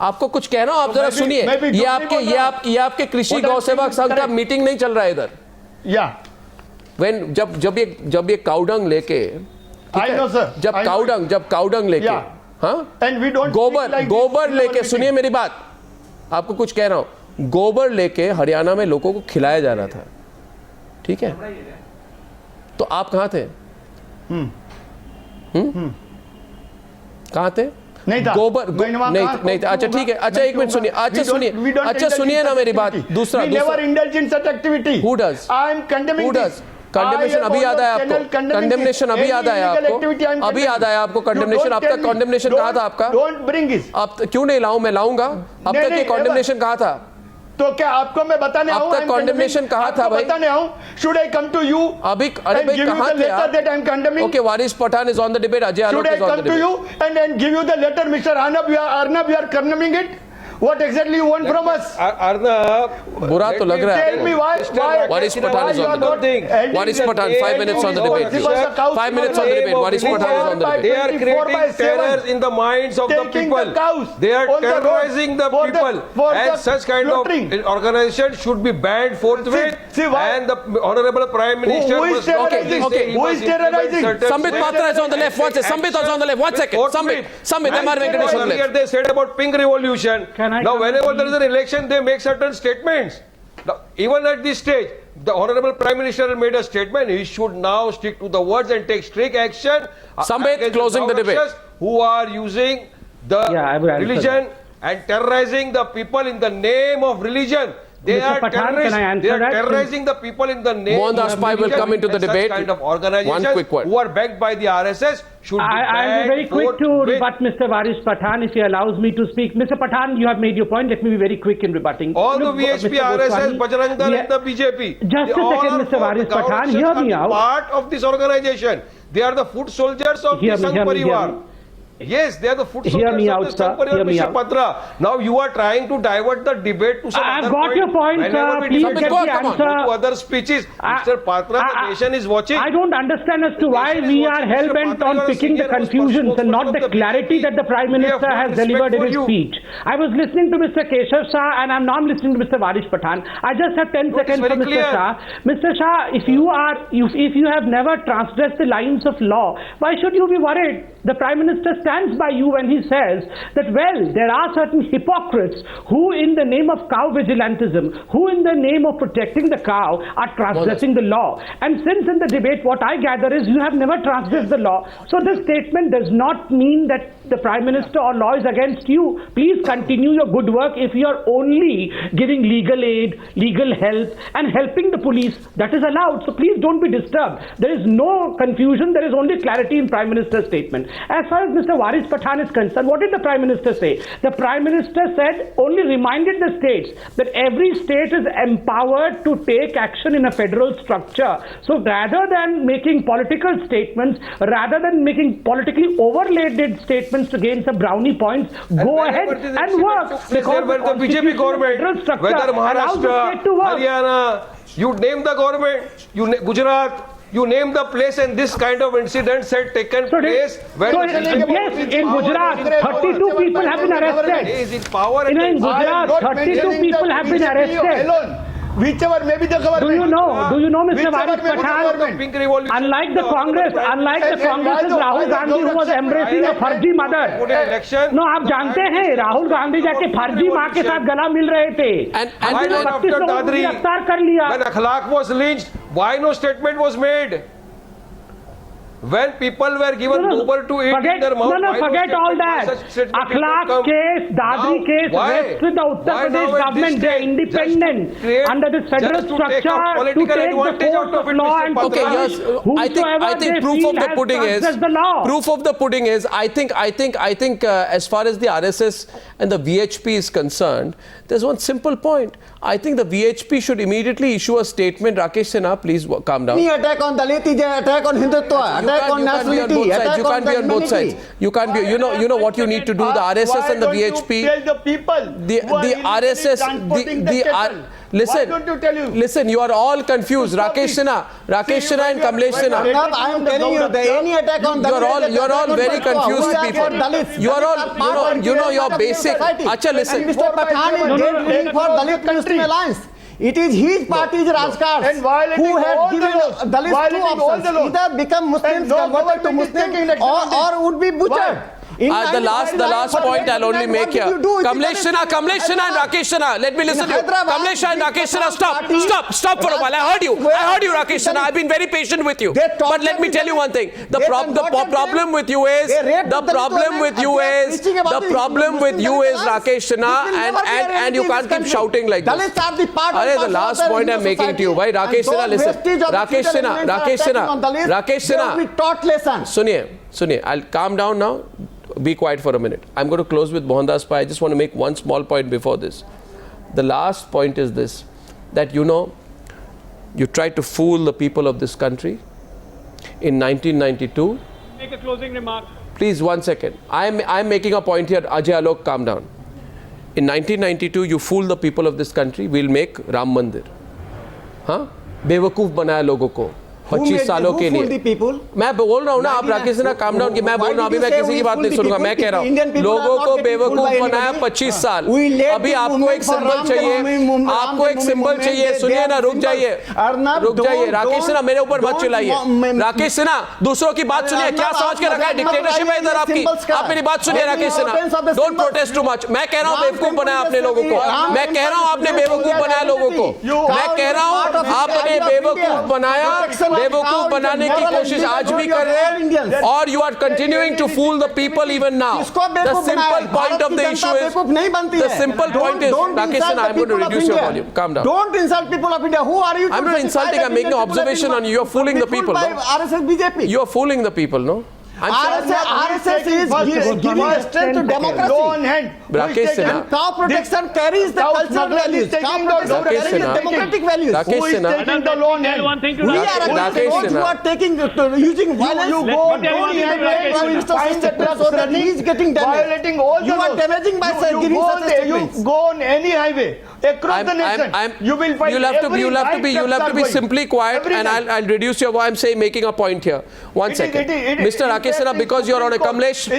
B: आपको कुछ कहना हो, आप जरा सुनिए. ये आपके कृषि गौ सेवक संघ का मीटिंग नहीं चल रहा है इधर. जब ये काउ डंग लेके, जब काउ डंग लेके, हाँ, गोबर लेके, सुनिए मेरी बात, आपको कुछ कह रहा हूं. गोबर लेके हरियाणा में लोगों को खिलाया जा रहा था. ठीक है, तो आप कहाँ थे? कहाँ थे?
C: नहीं था।
B: गोबर नहीं था। अच्छा ठीक है, अच्छा एक मिनट सुनिए, अच्छा सुनिए ना मेरी बात। दूसरा
C: never indulge in such activity.
B: Who does?
C: I am condemning this.
B: Condemnation अभी याद आया आपको? कंडेमनेशन अभी याद आया आपको? अभी याद आया आपको कंडेमनेशन? अब तक कंडेमनेशन कहाँ था आपका?
C: Don't bring it.
B: अब क्यों नहीं लाऊं? मैं लाऊंगा। अब तक ये कंडेमनेशन कहाँ था?
C: तो क्या आपको मैं बताने आऊं?
B: अब तक कंडेमनेशन कहाँ था भाई?
C: बताने आऊं? Should I come to you?
B: अभी अरे भाई कहाँ थे आप?
C: That I am condemning.
B: Okay, Waris Pathan is on the debate. Ajay Alok is on the debate.
C: Should I come to you and give you the letter, Mr. Arnab? You are condemning it. What exactly you want from us?
K: Arnab,
B: बुरा तो लग रहा है।
C: Tell me why?
B: Waris Pathan is on the debate. Waris Pathan, 5 minutes on the debate. 5 minutes on the debate. Waris Pathan is on the debate.
K: They are creating terror in the minds of the people. They are terrorizing the people. And such kind of organization should be banned forthwith. And the Honorable Prime Minister must not
C: Who is terrorizing?
B: Sambit Patra is on the left. Watch it. Sambit is on the left. 1 second. Sambit, MR Venkatesh on the left.
K: They said about pink revolution. Now, whenever there is an election, they make certain statements. Now, even at this stage, the Honorable Prime Minister made a statement. He should now stick to the words and take strict action.
B: Sambit, closing the debate.
K: Who are using the religion and terrorizing the people in the name of religion. They are terrorizing the people in the name
B: Mohandas
K: of
B: will come into the debate.
K: Kind of organizations who are backed by the RSS should be
E: I'll be very quick to rebut Mr. Waris Pathan if he allows me to speak. Mr. Pathan, you have made your point. Let me be very quick in rebutting.
K: All the VHP, RSS, Bajrang Dal and the BJP.
E: Just a second, Mr. Waris Pathan, hear me out.
K: Part of this organization. They are the foot soldiers of the Sangh Parivar. Yes, they are the foot soldiers of the Sangh Parivar, Mr. Patra. Now you are trying to divert the debate to some other point.
E: I've got your point, sir. Please get the answer.
K: To other speeches. Mr. Patra, the nation is watching.
E: I don't understand as to why we are hell-bent on picking the confusions and not the clarity that the Prime Minister has delivered in his speech. I was listening to Mr. Keshav Shah and I'm now listening to Mr. Waris Pathan. I just have 10 seconds for Mr. Shah. Mr. Shah, if you have never transgressed the lines of law, why should you be worried? The Prime Minister stands by you when he says that, well, there are certain hypocrites who in the name of cow vigilantism, who in the name of protecting the cow are transgressing the law. And since in the debate what I gather is you have never transgressed the law. So this statement does not mean that the Prime Minister or law is against you. Please continue your good work if you are only giving legal aid, legal help and helping the police. That is allowed. So please don't be disturbed. There is no confusion. There is only clarity in Prime Minister's statement. As far as Mr. Waris Pathan is concerned, what did the Prime Minister say? The Prime Minister said, only reminded the states that every state is empowered to take action in a federal structure. So rather than making political statements, rather than making politically overlaid statements to gain some brownie points, go ahead and work.
K: Because the BJP government, whether Maharashtra, Haryana, you name the government, Gujarat, you name the place and this kind of incidents had taken place.
E: Yes, in Gujarat, 32 people have been arrested. In Gujarat, 32 people have been arrested.
C: Whichever may be the government.
E: Do you know, Mr. Waris Pathan, unlike the Congress, Rahul Gandhi who was embracing a farji mother. No, आप जानते हैं राहुल गांधी जाके फर्जी माँ के साथ गला मिल रहे थे.
K: And after Dadri, when Akhlaq was lynched, why no statement was made? When people were given Uber to eat in their mouth,
E: forget all that. Akhlaq case, Dadri case, rests with the Uttar Pradesh government. They are independent under the federal structure to take the force of law and
B: okay, yes. I think proof of the pudding is I think as far as the RSS and the VHP is concerned, there's one simple point. I think the VHP should immediately issue a statement. Rakesh Sinha, please calm down.
I: Attack on Dalits, attack on Hindutva, attack on nationality,
B: you can't be on both sides. You can't be. You know what you need to do. The RSS and the VHP.
C: Tell the people.
B: The RSS. Listen. You are all confused. Rakesh Sinha and Kamlesh Sinha.
I: I am telling you, any attack on Dalits.
B: You're all very confused people. You are all. You know your basic. Acha, listen.
I: And Mr. Pathan is dead for Dalit Muslim Alliance. It is his party's Rajkars who have given Dalits two options. Either become Muslims, converted to Muslim or would be butchered.
B: The last point I'll only make here. Kamlesh Sinha and Rakesh Sinha. Let me listen to you. Kamlesh and Rakesh Sinha, stop for a while. I heard you, Rakesh Sinha. I've been very patient with you. But let me tell you one thing. The problem with you is Rakesh Sinha, and you can't keep shouting like this. The last point I'm making to you, bhai. Rakesh Sinha, listen. Rakesh Sinha. Suniye, I'll calm down now. Be quiet for a minute. I'm going to close with Mohandas Pai. I just want to make one small point before this. The last point is this, that you tried to fool the people of this country in 1992.
F: Make a closing remark.
B: Please, 1 second. I'm making a point here. Ajay, Alok, calm down. In 1992, you fooled the people of this country. We'll make Ram Mandir. हाँ? बेवकूफ बनाया लोगों को 25 सालों के लिए। मैं बोल रहा हूँ ना, आप राकेश सिन्हा काम डाउन की, मैं बोल रहा हूँ, अभी मैं किसी की बात नहीं सुनूंगा। मैं कह रहा हूँ लोगों को बेवकूफ बनाया 25 साल। अभी आपको एक सिंबल चाहिए, सुनिए ना, रुक जाइए राकेश सिन्हा, मेरे ऊपर मत चिल्लाइए। राकेश सिन्हा, दूसरों की बात सुनिए, क्या समझ के रखा है? डिक्टेटरशिप है इधर आपकी। आप मेरी बात सुनिए Rakesh Sinha, don't protest too much. मैं कह रहा हूँ बेवकूफ बनाया आपने लोगों को, मैं कह रहा हूँ आपने बेवकूफ बनाया लोगों को, मैं कह रहा हूँ आपने बेवकूफ बनाया, बेवकूफ बनाने की कोशिश आज भी कर रहे हैं, और you are continuing to fool the people even now. The simple point of the issue is, the simple point is, Rakesh Sinha, I'm going to reduce your volume. Calm down.
I: Don't insult people of India. Who are you?
B: I'm not insulting. I'm making an observation on you. You're fooling the people. You're fooling the people, no?
I: RSS is giving strength to democracy.
C: Law on hand.
B: Rakesh Sinha.
I: And cow protection carries the cultural values. Cow protection carries the democratic values.
C: Who is taking the law on hand?
I: We are those who are using violence.
C: You go, don't even find the trust so that
I: he is getting damaged.
C: Violating all the laws.
I: You are damaging by giving such statements.
C: You go on any highway across the nation. You will find.
B: You'll have to be simply quiet, and I'll reduce your voice. I'm saying, making a point here. 1 second, Mr. Rakesh Sinha, because you're on a Kamlesh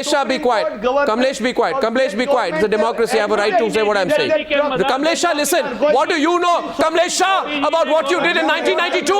B: Shah, be quiet. Kamlesh, be quiet. Kamlesh, be quiet. It's a democracy. I have a right to say what I'm saying. Kamlesh Shah, listen. What do you know, Kamlesh Shah, about what you did in 1992?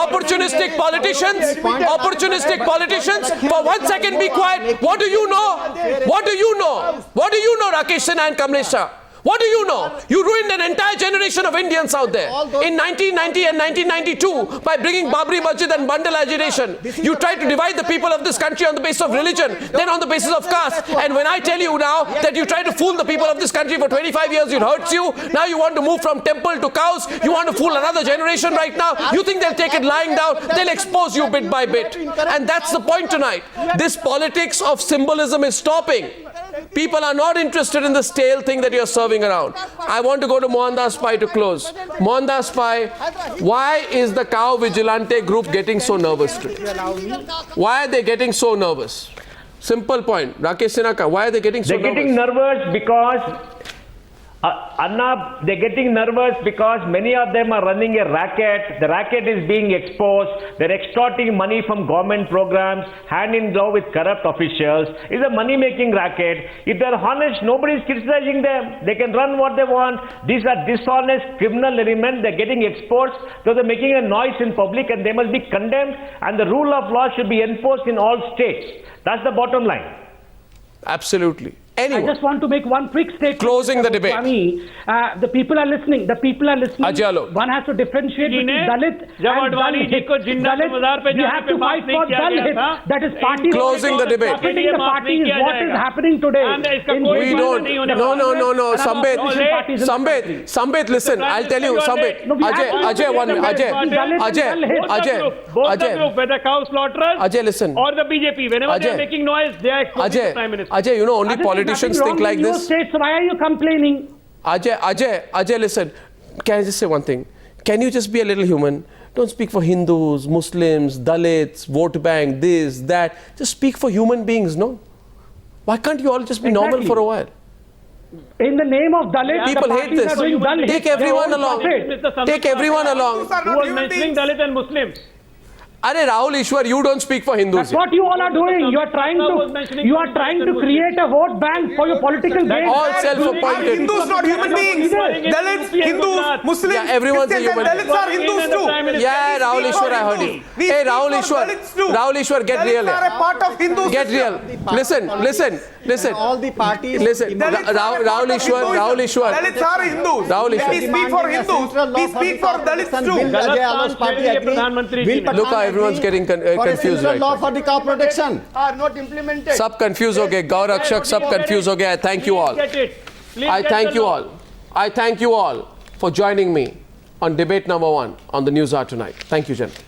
B: Opportunistic politicians. Opportunistic politicians. For 1 second, be quiet. What do you know? What do you know? What do you know, Rakesh Sinha and Kamlesh Shah? What do you know? You ruined an entire generation of Indians out there. In 1990 and 1992, by bringing Babri Masjid and bundle agitation, you tried to divide the people of this country on the basis of religion, then on the basis of caste. And when I tell you now that you tried to fool the people of this country for 25 years, it hurts you. Now you want to move from temple to cows. You want to fool another generation right now. You think they'll take it lying down. They'll expose you bit by bit. And that's the point tonight. This politics of symbolism is stopping. People are not interested in the stale thing that you're serving around. I want to go to Mohandas Pai to close. Mohandas Pai, why is the cow vigilante group getting so nervous today? Why are they getting so nervous? Simple point. Rakesh Sinha, why are they getting so nervous?
G: They're getting nervous because Arnab, they're getting nervous because many of them are running a racket. The racket is being exposed. They're extorting money from government programs, hand in glove with corrupt officials. It's a money-making racket. If they're honest, nobody's criticizing them. They can run what they want. These are dishonest criminal elements. They're getting exposed. So they're making a noise in public, and they must be condemned. And the rule of law should be enforced in all states. That's the bottom line.
B: Absolutely. Anyone.
E: I just want to make one quick statement.
B: Closing the debate.
E: The people are listening.
B: Ajay,
E: one has to differentiate between Dalit and Dalit. We have to fight for Dalit. That is party.
B: Closing the debate.
E: Splitting the party is what is happening today.
B: We don't. No. Sambit, listen. I'll tell you. Sambit. Ajay, one minute. Ajay.
F: Both the group, whether cow slaughterers
B: Ajay, listen.
F: or the BJP, whenever they are making noise, they are exposing the Prime Minister.
B: Ajay, only politicians think like this.
E: States, why are you complaining?
B: Ajay, listen. Can I just say one thing? Can you just be a little human? Don't speak for Hindus, Muslims, Dalits, vote bank, this, that. Just speak for human beings, no? Why can't you all just be normal for a while?
E: In the name of Dalits,
B: people hate this. Take everyone along. Take everyone along.
F: Who was mentioning Dalit and Muslims?
B: Arey Rahul Easwar, you don't speak for Hindus.
E: That's what you all are doing. You are trying to create a vote bank for your political base.
B: All self-appointed.
J: Are Hindus not human beings? Dalits, Hindus, Muslims,
B: Yeah, everyone's a
J: Christians and
B: human
J: Dalits are Hindus too.
B: Yeah, Rahul Easwar, I heard you. Hey, Rahul Easwar, get real.
J: Dalits are a part of Hindu
B: Get real. Listen.
I: All the parties.
B: Listen, Rahul Easwar.
J: Dalits are Hindus.
B: Rahul
J: When we
B: Easwar.
J: speak for Hindus, we speak for Dalits too.
B: Look how everyone's getting confused right
I: law
B: now.
I: for the cow protection
C: are not implemented.
B: Sab confused ho gaye. Gau Rakshak, sab confused ho gaye. I thank you all. I thank you all for joining me on debate number 1 on the Newshour tonight. Thank you, gentlemen.